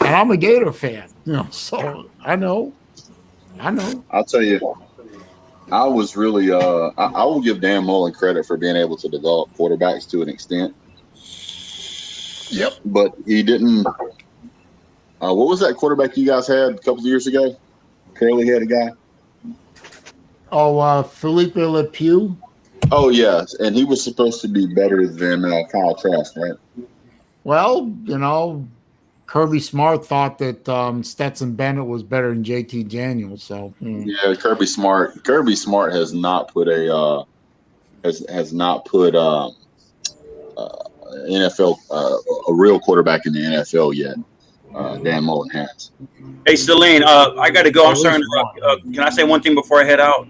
And I'm a Gator fan, so I know. I'll tell you, I was really I will give Dan Mullen credit for being able to develop quarterbacks to an extent. Yep. But he didn't. What was that quarterback you guys had a couple of years ago? Curly-headed guy. Oh, Felipe LePew. Oh yes, and he was supposed to be better than Kyle Trask, right? Well, Kirby Smart thought that Stetson Bennett was better than JT Daniels. So yeah, Kirby Smart has not put a NFL a real quarterback in the NFL yet. Dan Mullen has. Hey, Saleen, I got to go. I'm sorry to interrupt. Can I say one thing before I head out?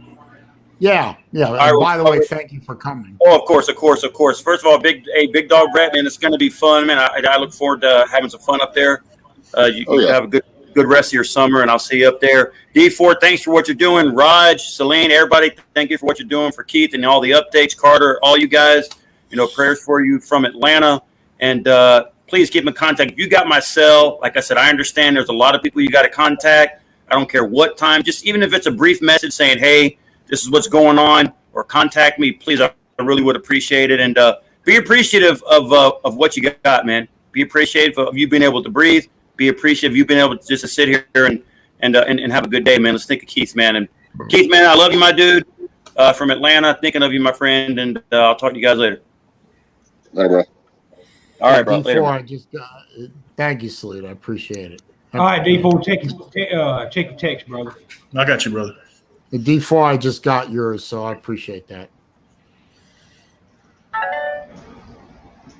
Yeah. By the way, thank you for coming. Oh, of course. First of all, big dog Brett, man, it's going to be fun, man. I look forward to having some fun up there. You have a good rest of your summer, and I'll see you up there. D4, thanks for what you're doing. Raj, Saleen, everybody, thank you for what you're doing for Keith and all the updates. Carter, all you guys, prayers for you from Atlanta. And please keep in contact. If you got my cell, like I said, I understand there's a lot of people you got to contact. I don't care what time, just even if it's a brief message saying, hey, this is what's going on, or contact me, please. I really would appreciate it. And be appreciative of what you got, man. Be appreciative of you being able to breathe. Be appreciative of you being able to just sit here and have a good day, man. Let's think of Keith, man. And Keith, man, I love you, my dude, from Atlanta. Thinking of you, my friend. And I'll talk to you guys later. Bye, bro. All right, bro. Before Later. Thank you, Sleet. I appreciate it. All right, D4, check your text, brother. I got you, brother. The D4, I just got yours, so I appreciate that.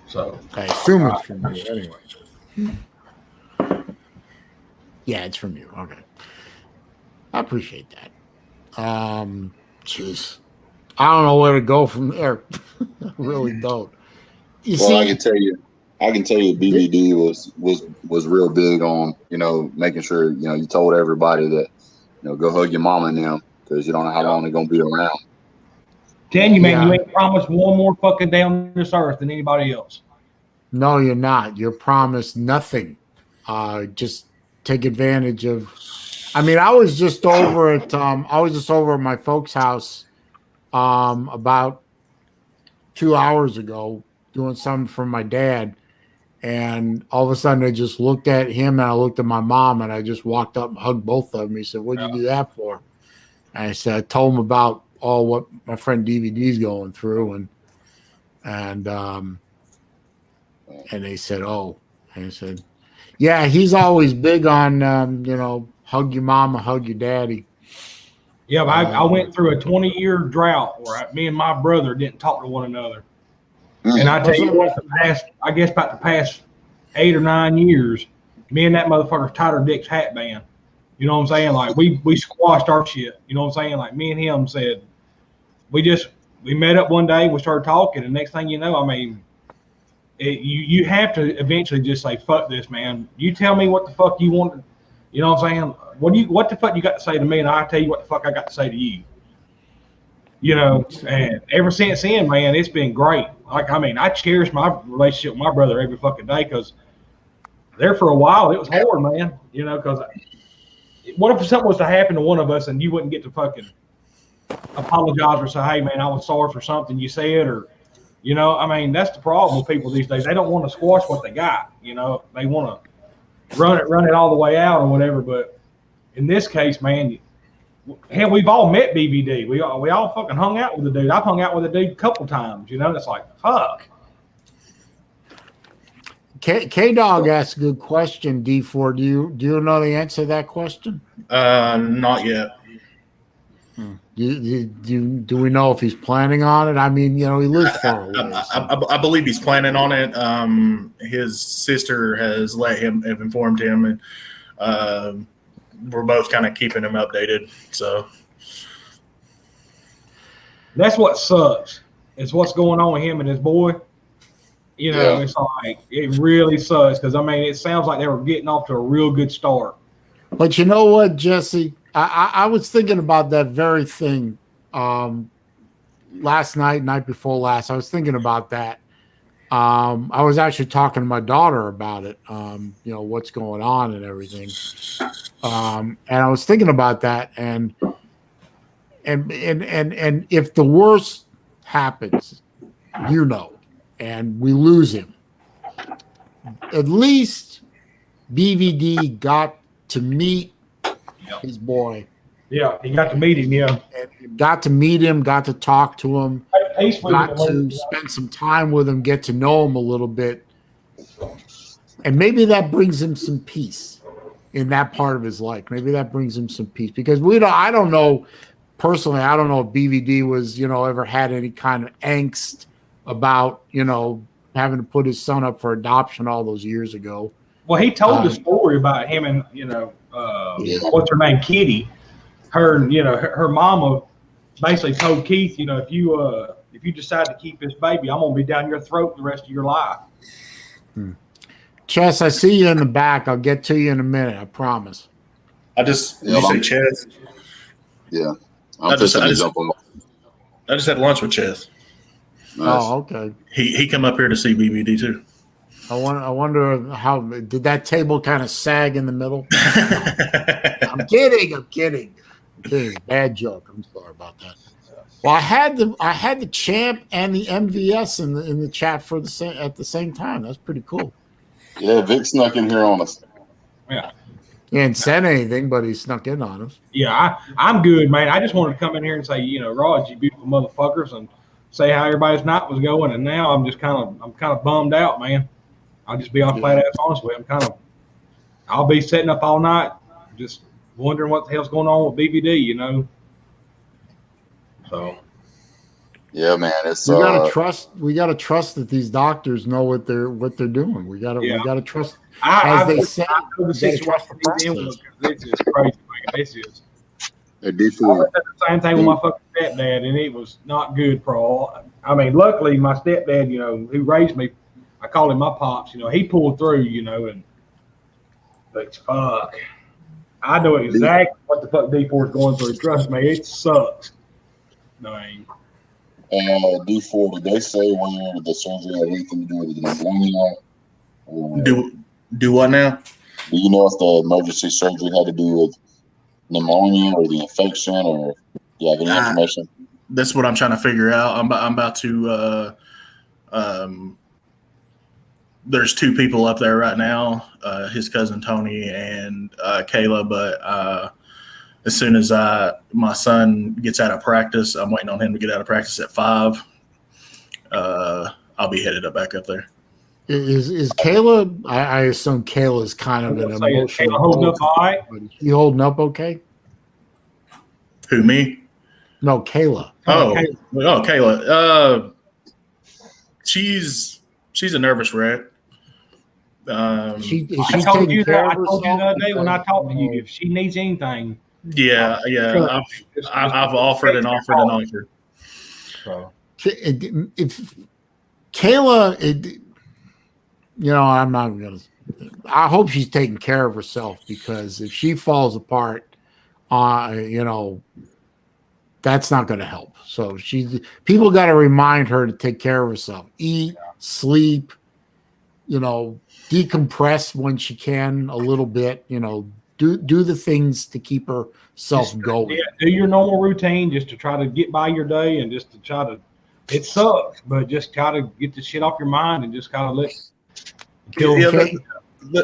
So I assume it's from you anyway. Yeah, it's from you. Okay. I appreciate that. Jeez. I don't know where to go from there. I really don't. I can tell you BBD was real big on, making sure, you told everybody that, go hug your mama now, because you don't know how long they're going to be around. Telling you, man, you ain't promised one more fucking day on this earth than anybody else. No, you're not. You're promised nothing. Just take advantage of. I mean, I was just over at my folks' house about 2 hours ago doing something for my dad, and all of a sudden I just looked at him and I looked at my mom and I just walked up and hugged both of them. He said, "What'd you do that for?" And I said, I told him about all what my friend DVD's going through, and they said, "Oh," and I said, "Yeah, he's always big on hug your mama, hug your daddy." Yeah, but I went through a 20-year drought where me and my brother didn't talk to one another. And I tell you what, about the past 8 or 9 years, me and that motherfucker's tied our dick's hat band. You know what I'm saying? Like we squashed our shit. You know what I'm saying? Like me and him said, we met up one day, we started talking, and next thing you know, I mean, you have to eventually just say, fuck this, man. You tell me what the fuck you want. You know what I'm saying? What the fuck you got to say to me, and I'll tell you what the fuck I got to say to you. you know, and ever since then, man, it's been great. Like, I mean, I cherish my relationship with my brother every fucking day because there for a while it was hard, man. You know, because what if something was to happen to one of us and you wouldn't get to fucking apologize or say, hey, man, I was sorry for something you said, or, you know, I mean, that's the problem with people these days. They don't want to squash what they got. You know, they want to run it all the way out or whatever. But in this case, man, hell, we've all met BVD. We all fucking hung out with the dude. I've hung out with the dude a couple times, you know, and it's like, fuck. K-Dog asked a good question, D4. Do you know the answer to that question? Not yet. Do we know if he's planning on it? I mean, you know, he lives far away. I believe he's planning on it. His sister has have informed him, and we're both kind of keeping him updated. So that's what sucks. Is what's going on with him and his boy. You know, It's like it really sucks because I mean, it sounds like they were getting off to a real good start. But you know what, Jesse? I was thinking about that very thing last night before last. I was thinking about that. I was actually talking to my daughter about it, you know, what's going on and everything. And I was thinking about that, and if the worst happens, you know, and we lose him, at least BVD got to meet his boy. Yeah, he got to meet him. Yeah, and got to meet him, got to talk to him, got to spend some time with him, get to know him a little bit, and maybe that brings him some peace in that part of his life. Maybe that brings him some peace because I don't know personally. I don't know if BVD was, you know, ever had any kind of angst about, you know, having to put his son up for adoption all those years ago. Well, he told the story about him and, you know, what's her name, Kitty. Her mama basically told Keith, you know, if you decide to keep this baby, I'm gonna be down your throat the rest of your life. Chess, I see you in the back. I'll get to you in a minute. I promise. You say Chess? Yeah. I just had lunch with Chess. Nice. Oh, okay. He come up here to see BBD too. I wonder how did that table kind of sag in the middle? I'm kidding. Bad joke. I'm sorry about that. Well, I had the champ and the MVS in the chat at the same time. That's pretty cool. Yeah, Vic snuck in here on us. Yeah. He didn't said anything, but he snuck in on us. Yeah, I'm good, man. I just wanted to come in here and say, you know, Rod, you beautiful motherfuckers, and say how everybody's night was going. And now I'm just kind of bummed out, man. I'll just be flat ass honest with you. I'll be sitting up all night, just wondering what the hell's going on with BVD, you know. So. Yeah, man, we gotta trust that these doctors know what they're doing. We gotta trust. They say, this is crazy, man. This is. I did the same thing with my fucking stepdad, and it was not good for all. I mean, luckily my stepdad, you know, who raised me, I call him my pops. You know, he pulled through. You know, but fuck, I know exactly what the fuck D4 is going through. Trust me, it sucks. I mean, D4, did they say whether the surgery had anything to do with the pneumonia? Do what now? Do you know if the emergency surgery had to do with pneumonia or the infection, or do you have any information? That's what I'm trying to figure out. I'm about to. There's two people up there right now, his cousin Tony and Kayla. But as soon as my son gets out of practice, I'm waiting on him to get out of practice at 5. I'll be headed back up there. Is Kayla? I assume Kayla's kind of an emotional. Kayla holding up all right? You holding up okay? Who, me? No, Kayla. Kayla. She's a nervous wreck. I told you the other day when I talked to you, if she needs anything. Yeah. I've offered and offered and offered. So. If Kayla, you know, I'm not gonna. I hope she's taking care of herself, because if she falls apart, you know, that's not going to help. So people got to remind her to take care of herself, eat, sleep, decompress when she can a little bit, do the things to keep herself going. Yeah, do your normal routine just to try to get by your day and just to try to, it sucks, but just try to get the shit off your mind and just kind of let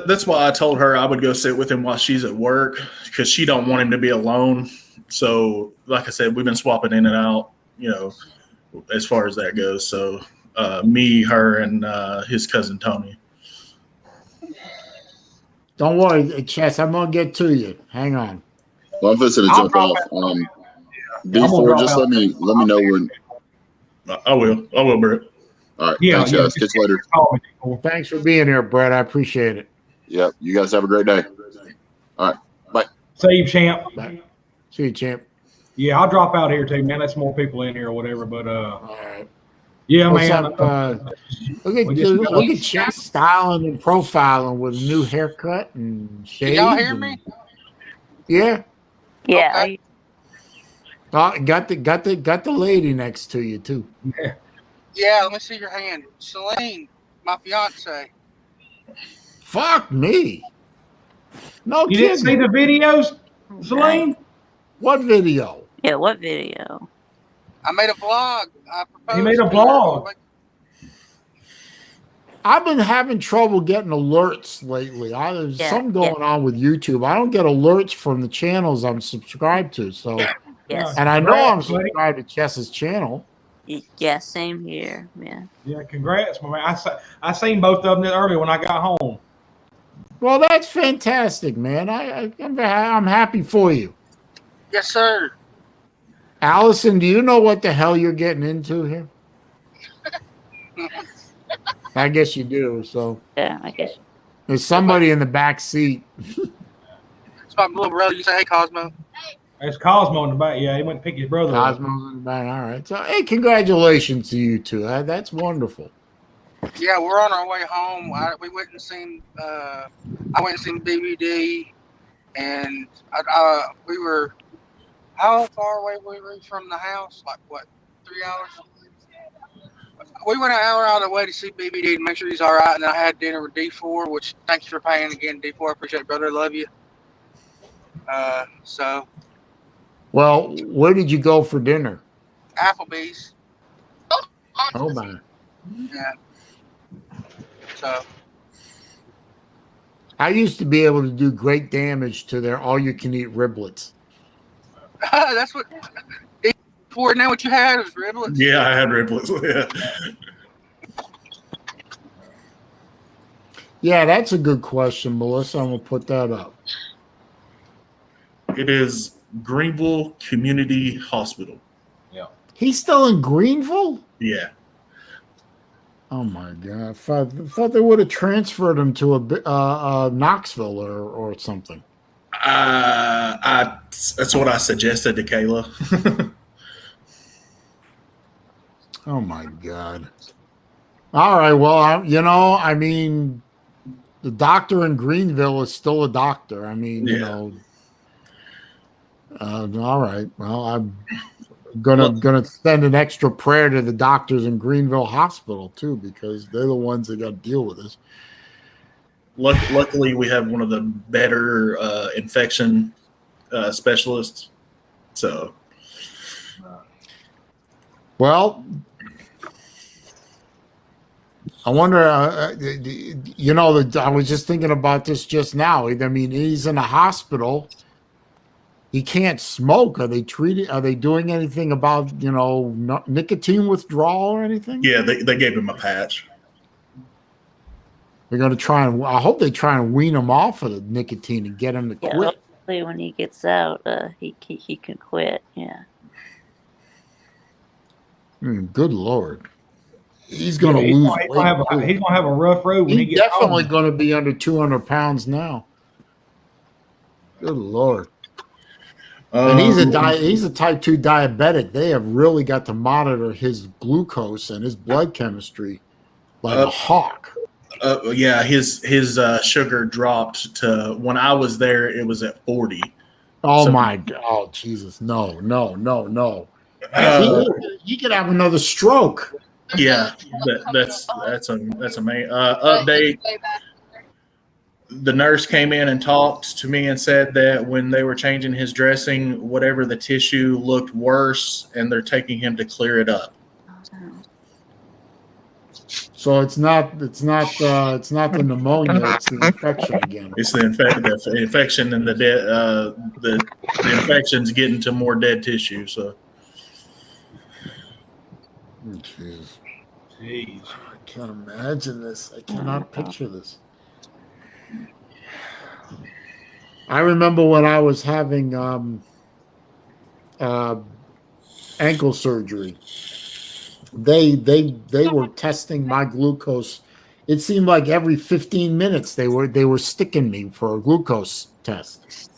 that's why I told her I would go sit with him while she's at work, because she don't want him to be alone. So like I said, we've been swapping in and out, as far as that goes. So me, her, and his cousin Tony. Don't worry, Chess. I'm gonna get to you. Hang on. Well, I'm fixing to jump off. D4, just let me know when. I will, Brett. All right. Thanks, guys. Catch you later. Thanks for being here, Brett. I appreciate it. Yep. You guys have a great day. All right. Bye. Save, champ. Bye. See you, champ. Yeah, I'll drop out here too, man. That's more people in here or whatever. But all right. Yeah, what's man. Up, look at Chess styling and profiling with a new haircut and shave. Can y'all hear me? Yeah. Yeah. Okay. Got the lady next to you too. Yeah, let me see your hand. Saleen, my fiance. Fuck me. No, you didn't see the videos, Saleen? What video? Yeah, what video? I made a vlog. He made a vlog. I've been having trouble getting alerts lately. There's something going on with YouTube. I don't get alerts from the channels I'm subscribed to. So, and I know I'm subscribed to Chess's channel. Yeah, same here, man. Yeah, congrats, my man. I seen both of them earlier when I got home. Well, that's fantastic, man. I'm happy for you. Yes, sir. Allison, do you know what the hell you're getting into here? I guess you do. So yeah, I guess there's somebody in the back seat. It's my little brother. You say, "Hey, Cosmo." There's Cosmo in the back. Yeah, he went to pick his brother up. Cosmo's in the back. All right. So, hey, congratulations to you two. That's wonderful. Yeah, we're on our way home. We went and seen. I went and seen BBD, and we were. How far away were we from the house? Like what? 3 hours. We went an hour out of the way to see BBD to make sure he's all right, and then I had dinner with D4. Which thank you for paying again, D4. I appreciate it, brother. Love you. So. Well, where did you go for dinner? Applebee's. Oh my. Yeah. So. I used to be able to do great damage to their all-you-can-eat riblets. That's what. D4, now what you had was riblets. Yeah, I had riblets. Yeah. Yeah, that's a good question, Melissa. I'm gonna put that up. It is Greenville Community Hospital. Yeah. He's still in Greenville? Yeah. Oh my God! I thought they would have transferred him to a Knoxville or something. That's what I suggested to Kayla. Oh my God! All right. Well, I mean, the doctor in Greenville is still a doctor. I mean, all right. Well, I'm gonna send an extra prayer to the doctors in Greenville Hospital too, because they're the ones that got to deal with this. Luckily, we have one of the better infection specialists. So, well, I wonder. I was just thinking about this just now. I mean, he's in a hospital. He can't smoke. Are they doing anything about nicotine withdrawal or anything? Yeah, they gave him a patch. They're going to try and. I hope they try and wean him off of the nicotine and get him to quit. Hopefully, when he gets out, he can quit. Yeah. Good Lord, he's going to lose weight. He's going to have a rough road when he gets definitely home. going to be under 200 pounds now. Good Lord. And he's a type 2 diabetic. They have really got to monitor his glucose and his blood chemistry like a hawk. Yeah, his sugar dropped to, when I was there, it was at 40. Oh So, my God! Oh Jesus! No! uh, He could have another stroke. yeah, that's a main update. The nurse came in and talked to me and said that when they were changing his dressing, whatever the tissue looked worse, and they're taking him to clear it up. So it's not the pneumonia; it's the infection again. It's the infection and the infection's getting to more dead tissue. So, Jeez. Jeez. I can't imagine this. I cannot picture this. I remember when I was having ankle surgery. They were testing my glucose. It seemed like every 15 minutes they were sticking me for a glucose test.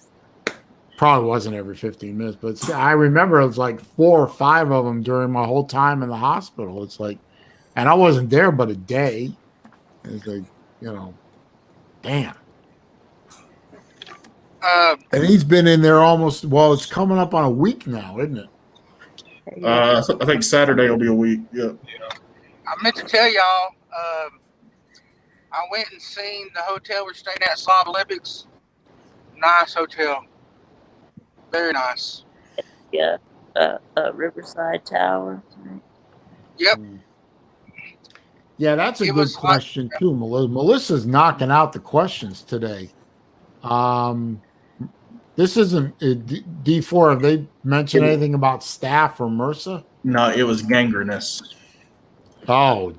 Probably wasn't every 15 minutes, but I remember it was like 4 or 5 of them during my whole time in the hospital. It's like, and I wasn't there but a day. It's like, damn. And he's been in there almost. Well, it's coming up on a week now, isn't it? I think Saturday will be a week. Yeah. I meant to tell y'all, I went and seen the hotel we're staying at, Slav Olympics. Nice hotel. Very nice. Yeah, Riverside Tower. Yep. Yeah, that's a good question too, Melissa. Melissa's knocking out the questions today. This isn't D4. Have they mentioned anything about staph or MRSA? No, it was gangrenous. Oh,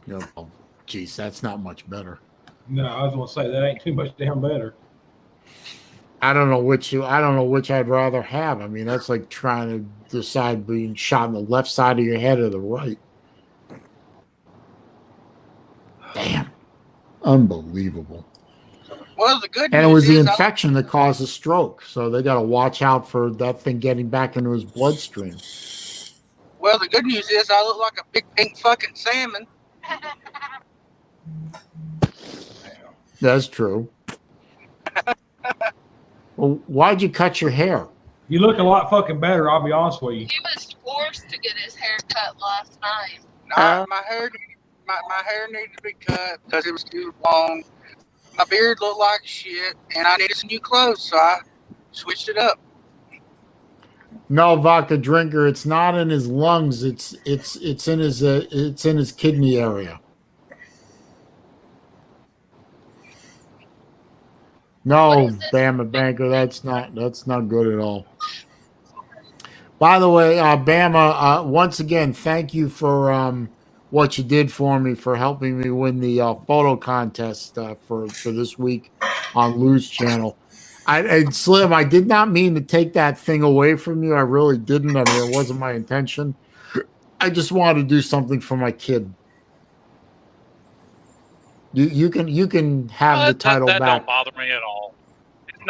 geez, that's not much better. No, I was going to say that ain't too much damn better. I don't know which I'd rather have. I mean, that's like trying to decide being shot in the left side of your head or the right. Damn, unbelievable. Well, the good news and it was the is infection that caused the stroke, so they got to watch out for that thing getting back into his bloodstream. Well, the good news is I look like a big pink fucking salmon. That's true. Well, why'd you cut your hair? You look a lot fucking better, I'll be honest with you. He was forced to get his hair cut last night. My hair needed to be cut because it was too long. My beard looked like shit, and I needed some new clothes, so I switched it up. No, vodka drinker. It's not in his lungs. It's in his kidney area. No, Bama Banker. That's not good at all. By the way, Bama. Once again, thank you for what you did for me, for helping me win the photo contest for this week on Lou's channel. Slim, I did not mean to take that thing away from you. I really didn't. I mean, it wasn't my intention. I just wanted to do something for my kid. You can have the title that back. Don't bother me at all.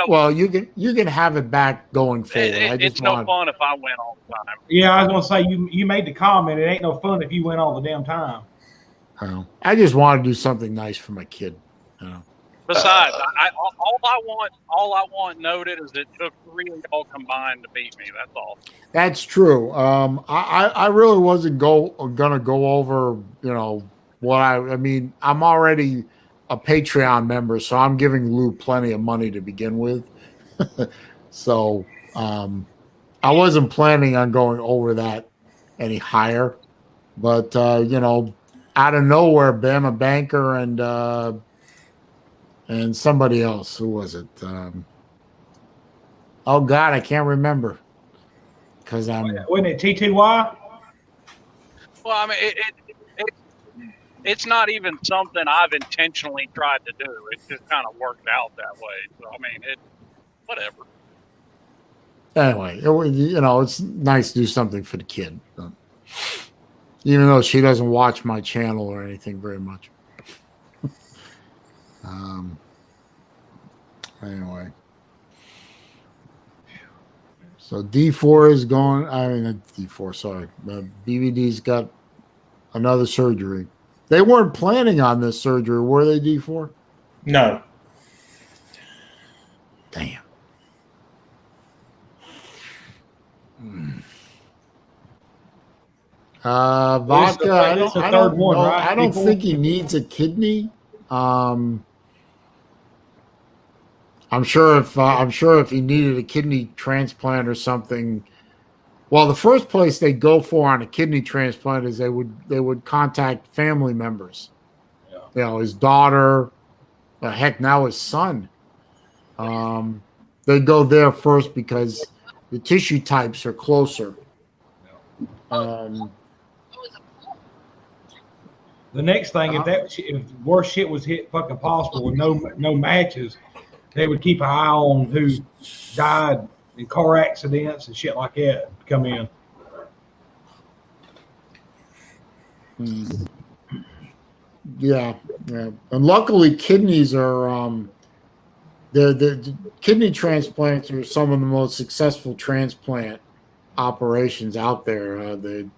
Well, you can have it back going forward. It's no fun if I win all the time. Yeah, I was gonna say you made the comment. It ain't no fun if you win all the damn time. I just want to do something nice for my kid. Besides, all I want noted is it took 3 of y'all combined to beat me. That's all. That's true. I really wasn't gonna go over what I mean. I'm already a Patreon member, so I'm giving Lou plenty of money to begin with. So I wasn't planning on going over that any higher, but out of nowhere, Bama Banker and somebody else. Who was it? Oh God, I can't remember because Wasn't it TTY? Well, I mean, it's not even something I've intentionally tried to do. It just kind of worked out that way. So I mean, whatever. Anyway, it's nice to do something for the kid, even though she doesn't watch my channel or anything very much. Anyway, so D4 is going. I mean, D4. Sorry, BBD's got another surgery. They weren't planning on this surgery, were they, D4? No. Damn. Vodka. I It's the don't third one, know. right? I don't People? think he needs a kidney. I'm sure if he needed a kidney transplant or something. Well, the first place they go for on a kidney transplant is they would contact family members. Yeah. You know, his daughter, heck, now his son. They go there first because the tissue types are closer. Oh, The next thing, if worse shit was hit fucking possible with no matches, they would keep an eye on who died in car accidents and shit like that to come in. Yeah. And luckily, kidneys are the kidney transplants are some of the most successful transplant operations out there. The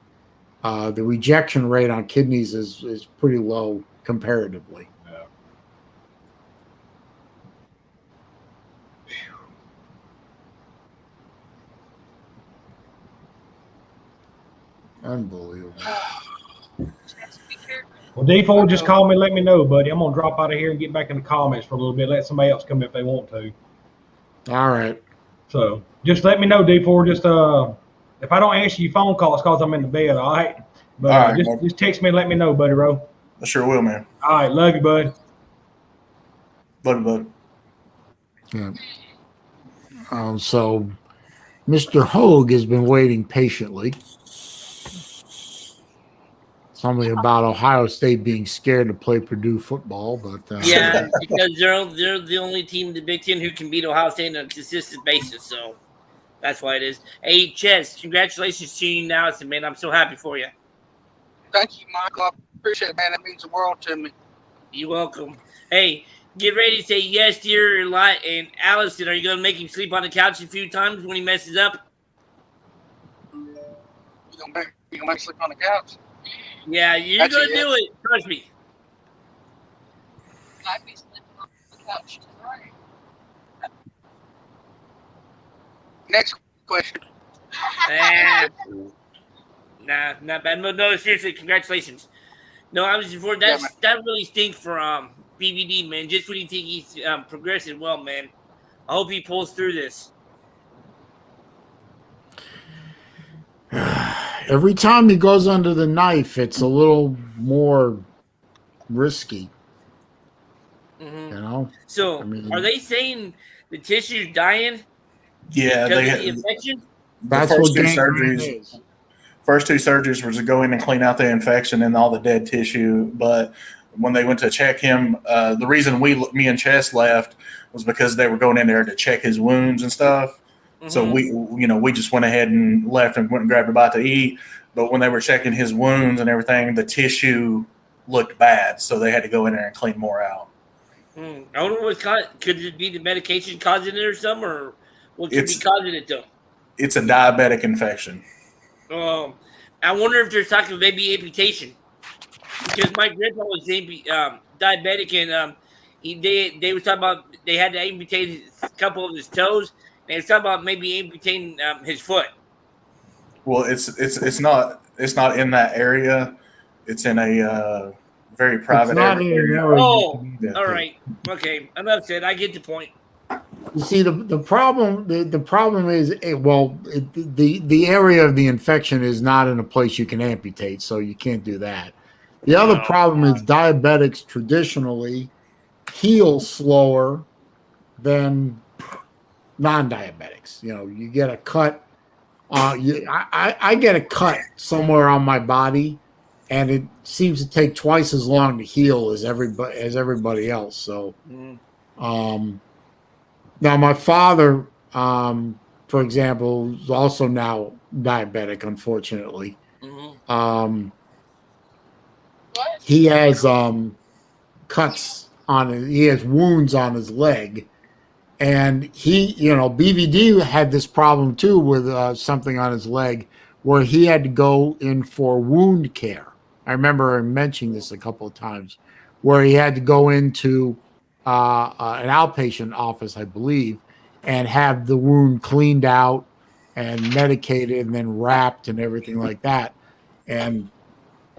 rejection rate on kidneys is pretty low comparatively. Yeah. Unbelievable. Well, D4, just call me, let me know, buddy. I'm gonna drop out of here and get back in the comments for a little bit. Let somebody else come if they want to. All right. So just let me know, D4. Just if I don't answer your phone call, it's because I'm in the bed. All right. But All right, just text me and let me know, buddy, bro. I sure will, man. All right, love you, bud. Love you, bud. Yeah. So Mr. Hogue has been waiting patiently. Something about Ohio State being scared to play Purdue football, but yeah, because they're the only team in the Big Ten who can beat Ohio State on a consistent basis. So that's why it is. Hey, Chess, congratulations to you now, man. I'm so happy for you. Thank you, Michael. I appreciate it, man. That means the world to me. You're welcome. Hey, get ready to say yes to your lot. And Allison, are you going to make him sleep on the couch a few times when he messes up? You gonna make me sleep on the couch? Yeah, you're going to do it. Trust me. I'd be sleeping on the couch tonight. Next question. Nah, not bad. No, seriously, congratulations. No, I was before that really stinks for BVD, man. Just when you think he's progressing well, man. I hope he pulls through this. every time he goes under the knife, it's a little more risky. Mm-hmm. You know. So, are they saying the tissue's dying? Yeah, because they of the infection. That's what gangrene is. First two surgeries was to go in and clean out the infection and all the dead tissue. But when they went to check him, the reason me and Chess left was because they were going in there to check his wounds and stuff. Mm-hmm. So we just went ahead and left and went and grabbed a bite to eat. But when they were checking his wounds and everything, the tissue looked bad, so they had to go in there and clean more out. I wonder what's could it be the medication causing it or something, or what could be causing it though? It's a diabetic infection. I wonder if they're talking maybe amputation, because my grandpa was diabetic, and they were talking about they had to amputate a couple of his toes. And they were talking about maybe amputating his foot. Well, it's not in that area. It's in a very private area. Oh, all right, okay. Enough said. I get the point. You see, the problem is the area of the infection is not in a place you can amputate, so you can't do that. The other problem is diabetics traditionally heal slower than non-diabetics. You know, you get a cut. I get a cut somewhere on my body, and it seems to take twice as long to heal as everybody else. So, now my father, for example, is also now diabetic, unfortunately. Mm-hmm. He has cuts he has wounds on his leg. And he, BVD had this problem too with something on his leg where he had to go in for wound care. I remember him mentioning this a couple of times, where he had to go into an outpatient office, I believe, and have the wound cleaned out and medicated and then wrapped and everything like that. And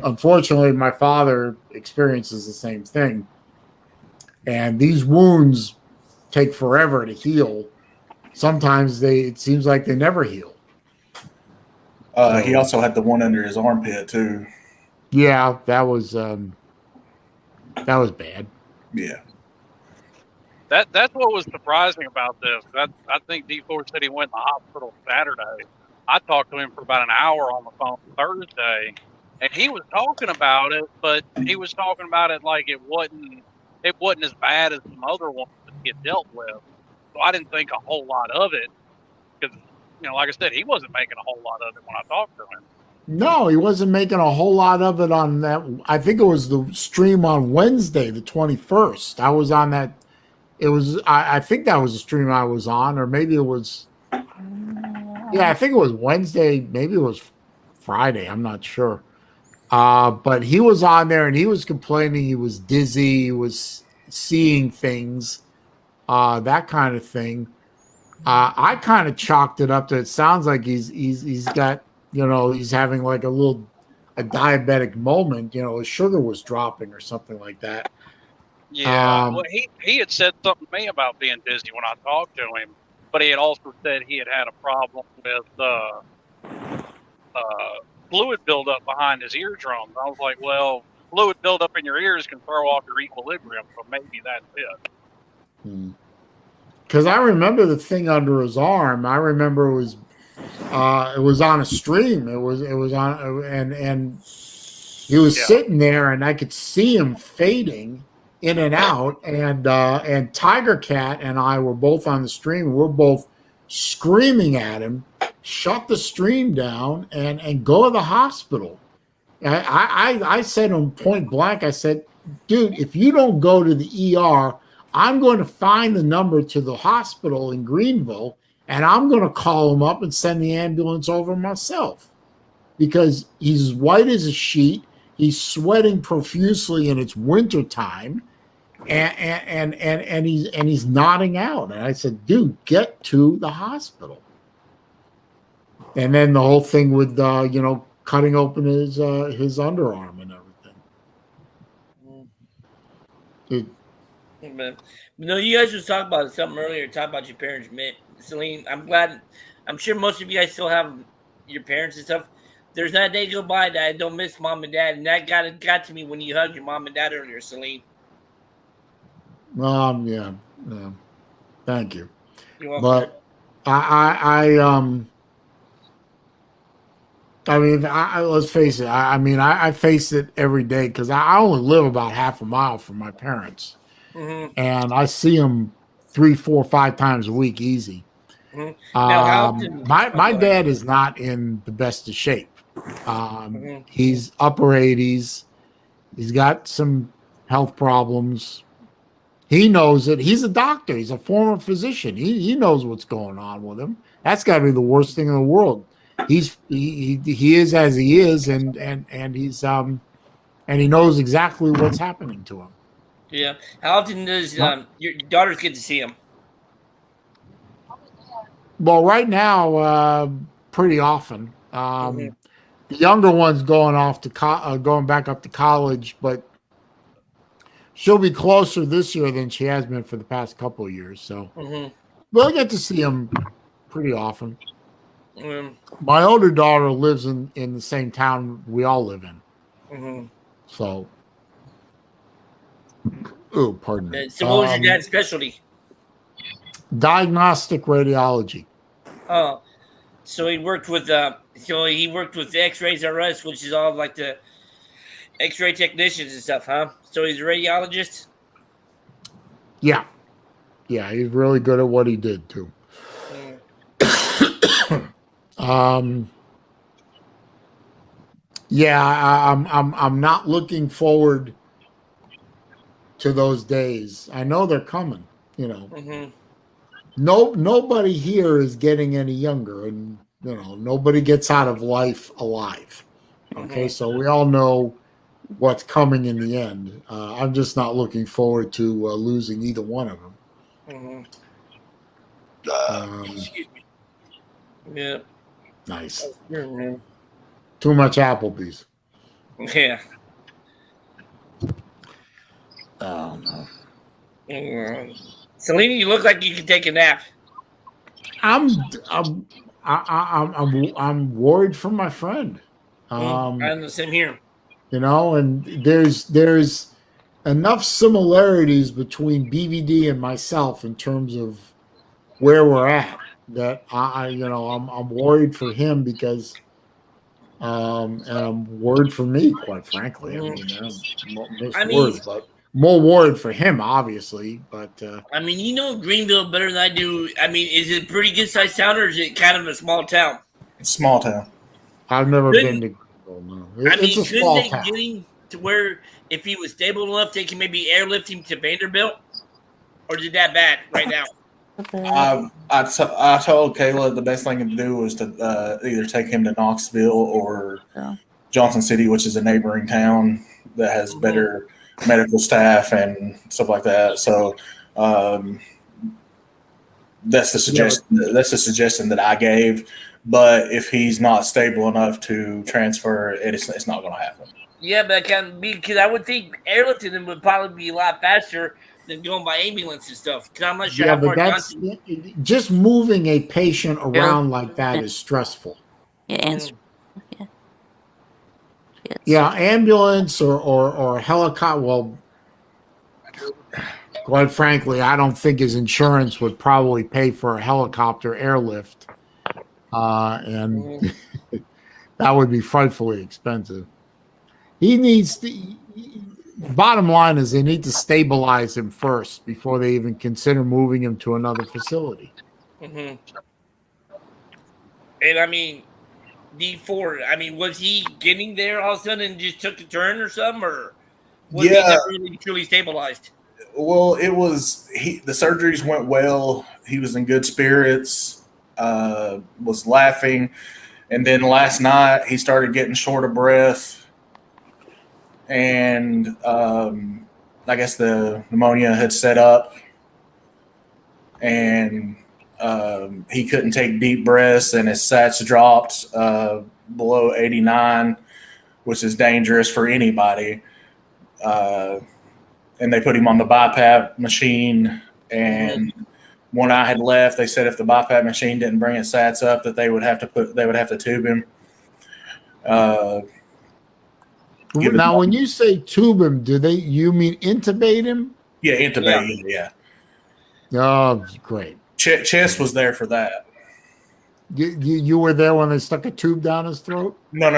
unfortunately, my father experiences the same thing. And these wounds take forever to heal. Sometimes it seems like they never heal. He also had the one under his armpit too. Yeah, that was bad. Yeah. That's what was surprising about this. I think D4 said he went to the hospital Saturday. I talked to him for about an hour on the phone Thursday, and he was talking about it, but he was talking about it like it wasn't as bad as some other ones that he had dealt with. So I didn't think a whole lot of it because, like I said, he wasn't making a whole lot of it when I talked to him. No, he wasn't making a whole lot of it on that. I think it was the stream on Wednesday, the 21st. I was on that. It was, I think that was the stream I was on, or maybe it was, yeah, I think it was Wednesday. Maybe it was Friday. I'm not sure. But he was on there and he was complaining. He was dizzy. He was seeing things, that kind of thing. I kind of chalked it up to, it sounds like he's got, he's having like a diabetic moment. His sugar was dropping or something like that. Yeah, well, he had said something to me about being dizzy when I talked to him, but he had also said he had a problem with fluid buildup behind his eardrums. I was like, well, fluid buildup in your ears can throw off your equilibrium, so maybe that's it. Because I remember the thing under his arm. I remember it was on a stream. It was on, and he was sitting there, and I could see him fading in and out. And Tiger Cat and I were both on the stream. We're both screaming at him, shut the stream down, and go to the hospital. I said to him point blank, I said, dude, if you don't go to the ER, I'm going to find the number to the hospital in Greenville, and I'm going to call him up and send the ambulance over myself, because he's as white as a sheet. He's sweating profusely, and it's winter time, and he's nodding out. And I said, dude, get to the hospital. And then the whole thing with cutting open his underarm and everything. You guys was talking about something earlier. Talking about your parents, Saleen. I'm sure most of you guys still have your parents and stuff. There's not a day go by that I don't miss mom and dad, and that got to me when you hugged your mom and dad earlier, Saleen. Yeah. Thank you. You're welcome. But I mean, let's face it. I face it every day because I only live about half a mile from my parents, and I see them 3, 4, 5 times a week, easy. Now, how often, my dad is not in the best of shape. He's upper 80s. He's got some health problems. He knows it. He's a doctor. He's a former physician. He knows what's going on with him. That's got to be the worst thing in the world. He is as he is, and he's and he knows exactly what's happening to him. Yeah. How often does your daughters get to see him? Well, right now, pretty often. The younger one's going back up to college, but she'll be closer this year than she has been for the past couple of years. So we'll get to see him pretty often. My older daughter lives in the same town we all live in. So, pardon me. So what was your dad's specialty? Diagnostic radiology. Oh, so he worked with X-Rays R Us, which is all like the X-ray technicians and stuff, huh? So he's a radiologist? Yeah. Yeah, he's really good at what he did too. I'm not looking forward to those days. I know they're coming, Nobody here is getting any younger, and nobody gets out of life alive. Okay, so we all know what's coming in the end. I'm just not looking forward to losing either one of them. Excuse me. Yeah. Nice. Too much Applebee's. Yeah. Oh no. Selena, you look like you can take a nap. I'm worried for my friend. I'm the same here. You know, and there's enough similarities between BVD and myself in terms of where we're at that I'm worried for him because and I'm worried for me, quite frankly. I mean, mixed words, but more worried for him, obviously. But I mean, you know Greenville better than I do. I mean, is it a pretty good sized town or is it kind of a small town? Small town. I've never been to Greenville. No. It's a small couldn't they town. get him to where if he was stable enough, they can maybe airlift him to Vanderbilt? Or is it that bad right now? I told Kayla the best thing to do was to either take him to Knoxville or Johnson City, which is a neighboring town that has better medical staff and stuff like that. So that's the suggestion. That's the suggestion that I gave. But if he's not stable enough to transfer, it's not going to happen. Yeah, but it can be because I would think airlifting them would probably be a lot faster than going by ambulance and stuff. Because I'm not sure Yeah, how but far that's just moving a patient around like that is stressful. Yeah, ambulance or helicopter. Well, quite frankly, I don't think his insurance would probably pay for a helicopter airlift, and that would be frightfully expensive. He needs to. Bottom line is they need to stabilize him first before they even consider moving him to another facility. And I mean, D4. I mean, was he getting there all of a sudden and just took a turn or something, or was he never really truly stabilized? Well, it was the surgeries went well. He was in good spirits, was laughing, and then last night he started getting short of breath. And I guess the pneumonia had set up, and he couldn't take deep breaths, and his sats dropped below 89, which is dangerous for anybody. And they put him on the BiPAP machine, and when I had left, they said if the BiPAP machine didn't bring his sats up, that they would have to tube him. Now, when you say tube him, you mean intubate him? Yeah, intubate. Yeah. Oh, great. Chess was there for that. You were there when they stuck a tube down his throat? No.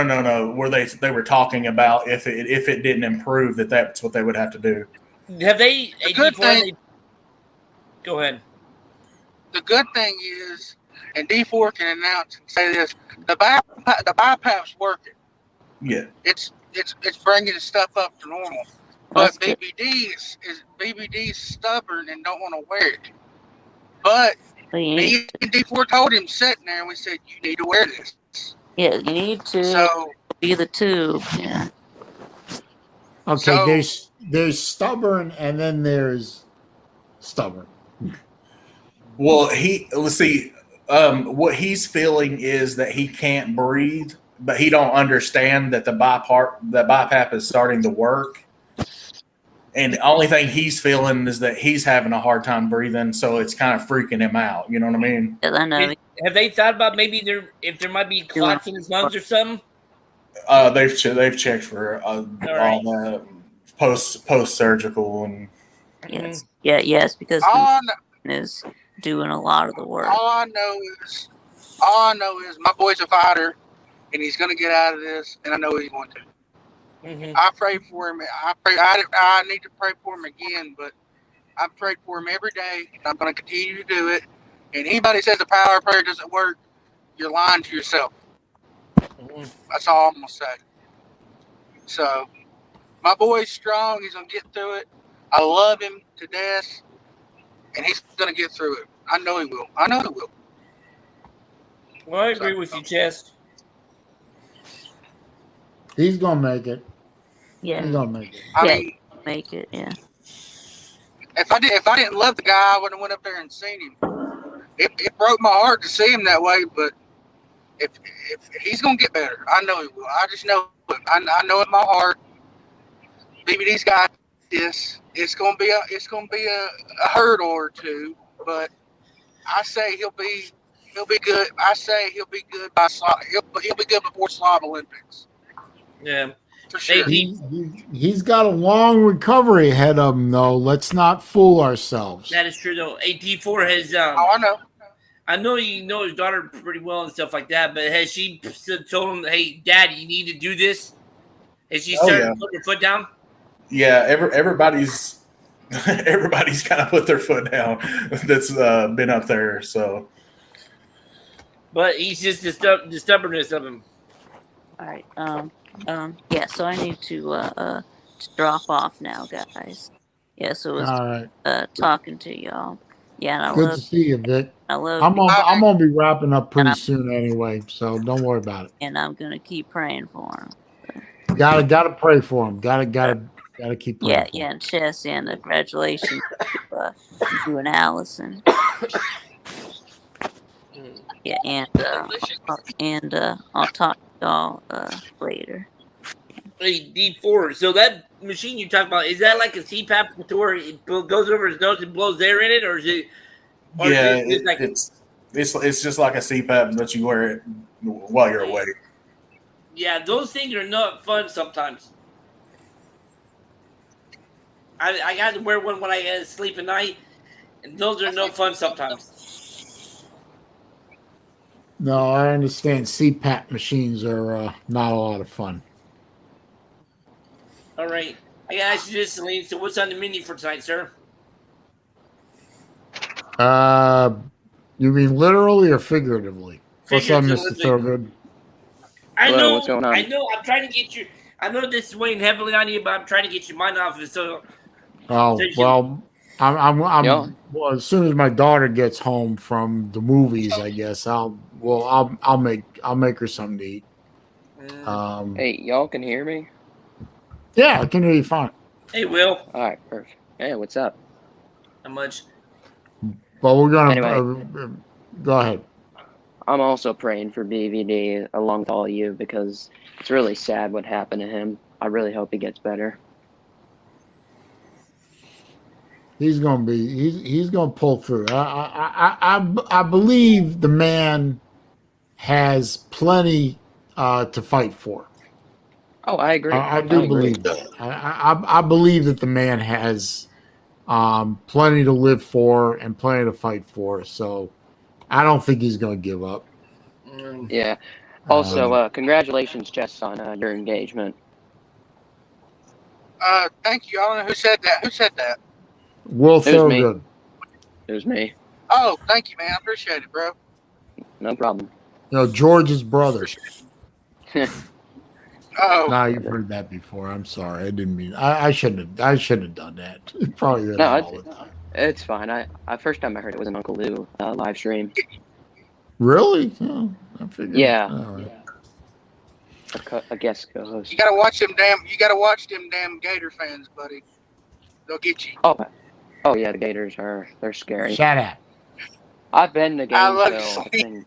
Where they were talking about if it didn't improve, that's what they would have to do. Have they? Go ahead. The good thing is, and D4 can announce and say this: the BiPAP's working. Yeah. It's bringing stuff up to normal, but BBD's stubborn and don't want to wear it. But me and D4 told him sitting there, and we said, "You need to wear this." Yeah, you need to be the tube. Yeah. Okay, there's stubborn, and then there's stubborn. Well, let's see. What he's feeling is that he can't breathe, but he don't understand that the BiPAP is starting to work. And the only thing he's feeling is that he's having a hard time breathing, so it's kind of freaking him out. You know what I mean? Yeah, I know. Have they thought about maybe if there might be clots in his lungs or something? They've checked for all the post surgical and yes, because is doing a lot of the work. All I know is my boy's a fighter, and he's going to get out of this, and I know he's going to. I pray for him. I need to pray for him again, but I prayed for him every day, and I'm going to continue to do it. And anybody says the power of prayer doesn't work, you're lying to yourself. That's all I'm going to say. So, my boy's strong. He's going to get through it. I love him to death, and he's going to get through it. I know he will. Well, I agree with you, Chess. He's going to make it. Yeah. He's going to make it. I mean, make it, yeah. If I didn't love the guy, I wouldn't have went up there and seen him. It broke my heart to see him that way, but if he's gonna get better, I know he will. I just know him. I know in my heart, BBD's got this. It's gonna be a hurdle or two, but I say he'll be good. I say he'll be good by he'll be good before Slav Olympics. Yeah. For sure. He's got a long recovery ahead of him, though. Let's not fool ourselves. That is true, though. AT4 has. I know. I know you know his daughter pretty well and stuff like that, but has she told him, "Hey, Dad, you need to do this"? Has she started putting her foot down? Yeah, everybody's kind of put their foot down. That's been up there. So, but he's just the stubbornness of him. All right. Yeah. So I need to drop off now, guys. Yeah. So it was All right. talking to y'all. Yeah. And I Good love to see you, Vic. I love. I'm gonna be wrapping up pretty soon anyway, so don't worry about it. And I'm gonna keep praying for him. So. Gotta pray for him. Gotta keep praying. Yeah, yeah, and Chess, and congratulations to you and Allison. Yeah, and I'll talk to y'all later. Hey, D4. So that machine you talk about, is that like a CPAP to where it goes over his nose and blows air in it, or is it? Or yeah, is it like, it's just like a CPAP, but you wear it while you're awake. Yeah, those things are not fun sometimes. I got to wear one when I sleep at night, and those are no fun sometimes. No, I understand. CPAP machines are not a lot of fun. All right, I got to ask you this, Saleen. So, what's on the menu for tonight, sir? You mean literally or figuratively? What's up, Mr. Thurgood? I Hello, know. what's going on? I know. I'm trying to get you. I know this is weighing heavily on you, but I'm trying to get your mind off of it. So. Oh well, I'm well, as soon as my daughter gets home from the movies, I guess I'll make her something to eat. Hey, y'all can hear me? Yeah, I can hear you fine. Hey, Will. All right, perfect. Hey, what's up? Not much. But we're gonna Anyway. Go ahead. I'm also praying for BVD along with all of you because it's really sad what happened to him. I really hope he gets better. He's gonna pull through. I believe the man has plenty to fight for. Oh, I agree. I do believe that. I believe that the man has plenty to live for and plenty to fight for. So I don't think he's going to give up. Yeah. Also, congratulations, Jess, on your engagement. Thank you. I don't know who said that. Who said that? Will Thurgood. It was me. Oh, thank you, man. I appreciate it, bro. No problem. You know, George's brother. Oh. No, you've heard that before. I'm sorry. I didn't mean. I shouldn't have done that. Probably heard that all the time. It's fine. I first time I heard it was an Uncle Lou live stream. Really? Oh, I figured. Yeah. All right. A guest co-host. You gotta watch them damn Gator fans, buddy. They'll get you. Oh yeah, the Gators they're scary. Shut up. I've been to I Gainesville.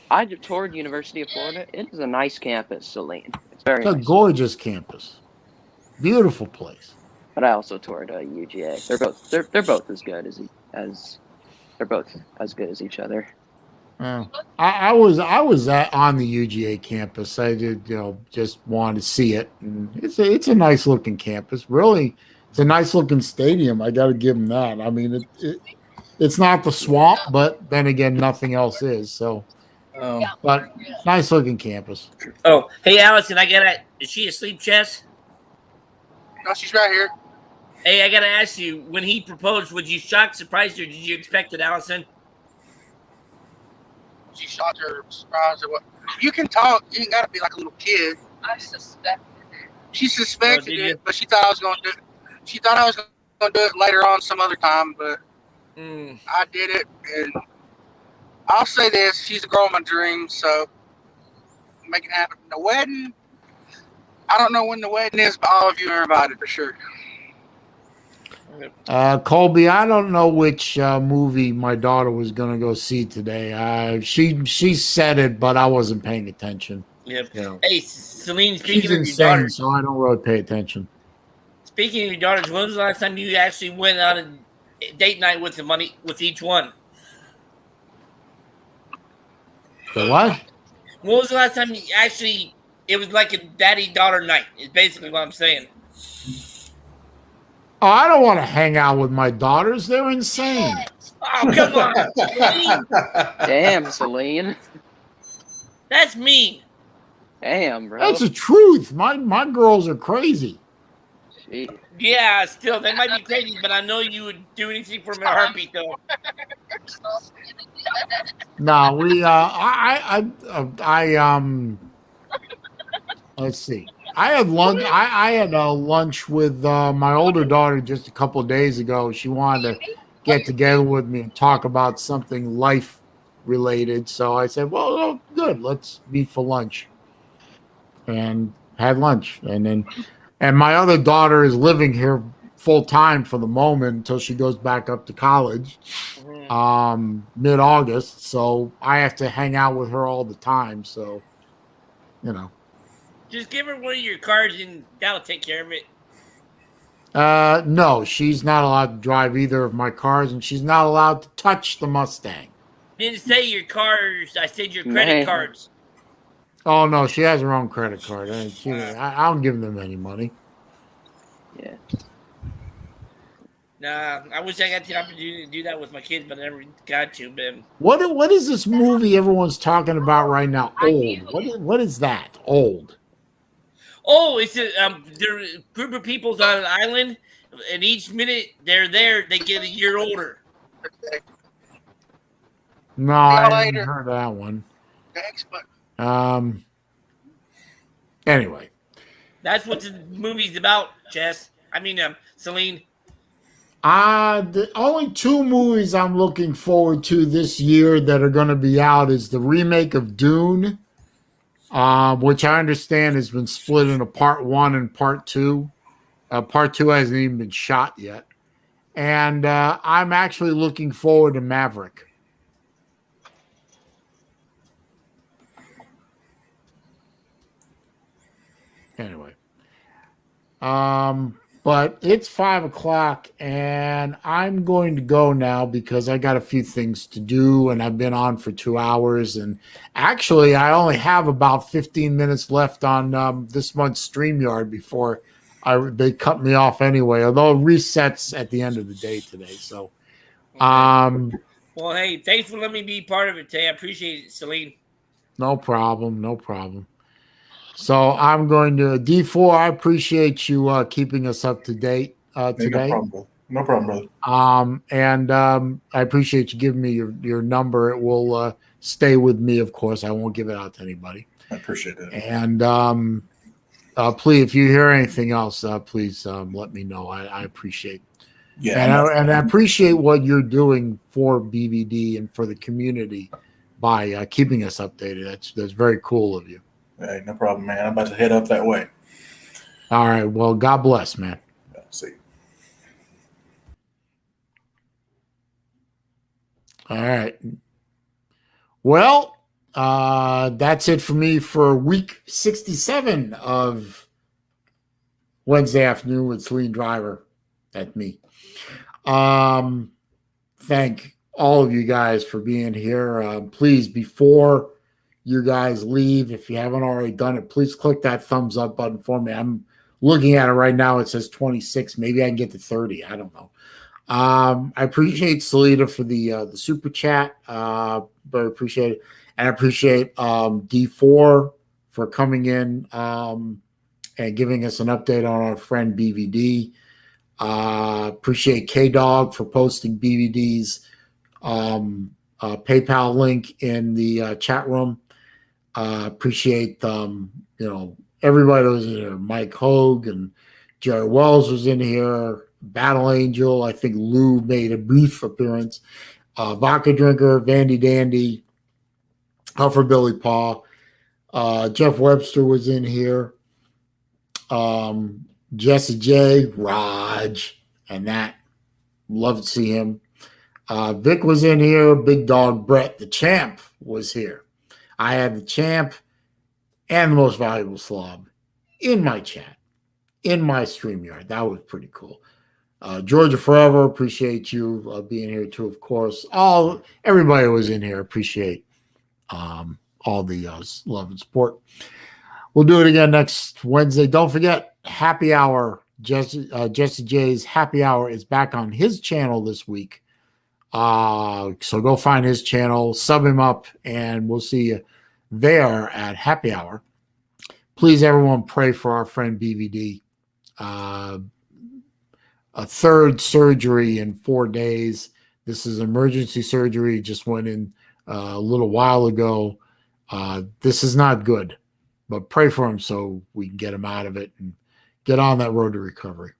I toured University of Florida. It is a nice campus, Saleen. It's very It's a nice. gorgeous campus. Beautiful place. But I also toured UGA. They're both as good as they're both as good as each other. I was on the UGA campus. I did, just wanted to see it. And it's a nice looking campus. Really, it's a nice looking stadium. I got to give them that. I mean, it's not the Swamp, but then again, nothing else is. So, but nice looking campus. Oh, hey, Allison, is she asleep, Chess? No, she's right here. Hey, I gotta ask you, when he proposed, was you shocked, surprised, or did you expect it, Allison? She shocked her, surprised her. What? You can talk. You ain't gotta be like a little kid. I suspected it. She suspected it, but she thought I was going to do it. She thought I was going to do it later on some other time, but I did it, and I'll say this: she's the girl of my dreams, so make it happen. The wedding, I don't know when the wedding is, but all of you are invited for sure. Colby, I don't know which movie my daughter was going to go see today. She said it, but I wasn't paying attention. Yep. You know. Hey, Celine, She's speaking of your insane, daughters, so I don't really pay attention. speaking of your daughters, when was the last time you actually went on a date night with with each one? The what? When was the last time you actually? It was like a daddy-daughter night. Is basically what I'm saying. Oh, I don't want to hang out with my daughters. They're insane. Oh, come on. Damn, Saleen. That's mean. Damn, bro. That's the truth. My girls are crazy. Jeez. Yeah, still, they might be crazy, but I know you would do anything for them in a heartbeat, though. No, let's see. I had lunch. I had a lunch with my older daughter just a couple of days ago. She wanted to get together with me and talk about something life related. So I said, "Well, oh, good. Let's meet for lunch." And had lunch, and my other daughter is living here full time for the moment until she goes back up to college, mid-August. So I have to hang out with her all the time. So, you know. Just give her one of your cards and that'll take care of it. No, she's not allowed to drive either of my cars, and she's not allowed to touch the Mustang. Didn't say your cars. I said your credit cards. Oh no, she has her own credit card. I don't give them any money. Yeah. Nah, I wish I got the opportunity to do that with my kids, but I never got to. But What is this movie everyone's talking about right now? Old. What is that? Old. oh, it's there a group of people's on an island, and each minute they're there, they get a year older. No, I haven't heard that one. Thanks, but Anyway. That's what the movie's about, Jess. I mean, Celine. The only two movies I'm looking forward to this year that are going to be out is the remake of Dune, which I understand has been split into part 1 and part 2. Part 2 hasn't even been shot yet. And I'm actually looking forward to Maverick. Anyway. But it's 5:00 and I'm going to go now because I got a few things to do and I've been on for 2 hours. And actually, I only have about 15 minutes left on this month's StreamYard before they cut me off anyway, although it resets at the end of the day today. So, well, hey, thanks for letting me be part of it today. I appreciate it, Celine. No problem. No problem. So I'm going to D4. I appreciate you keeping us up to date today. No problem, brother. And I appreciate you giving me your number. It will stay with me, of course. I won't give it out to anybody. I appreciate that. And please, if you hear anything else, please let me know. I appreciate it. Yeah, and I appreciate what you're doing for BVD and for the community by keeping us updated. That's very cool of you. Hey, no problem, man. I'm about to head up that way. All right. Well, God bless, man. Yeah, see. All right. Well, that's it for me for week 67 of Wednesday afternoon with SaleenDriver. That's me. Thank all of you guys for being here. Please, before you guys leave, if you haven't already done it, please click that thumbs up button for me. I'm looking at it right now. It says 26. Maybe I can get to 30. I don't know. I appreciate Salita for the super chat. But appreciate it. And I appreciate D4 for coming in and giving us an update on our friend BVD. Appreciate K-Dog for posting BVD's PayPal link in the chat room. Appreciate everybody that was in here. Mike Hogue and Jerry Wells was in here. Battle Angel. I think Lou made a brief appearance. Vodka Drinker, Vandy Dandy, Alfred Billy Paul. Jeff Webster was in here. Jesse J, Raj, and that. Love to see him. Vic was in here. Big Dog Brett, the champ, was here. I had the champ and the most valuable slob in my chat, in my StreamYard. That was pretty cool. Georgia Forever, appreciate you being here too, of course. Everybody was in here. Appreciate all the love and support. We'll do it again next Wednesday. Don't forget, happy hour. Jesse J's happy hour is back on his channel this week. So go find his channel, sub him up, and we'll see you there at happy hour. Please, everyone, pray for our friend BVD. A third surgery in 4 days. This is emergency surgery. Just went in a little while ago. This is not good, but pray for him so we can get him out of it and get on that road to recovery.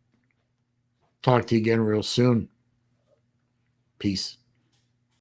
Talk to you again real soon. Peace.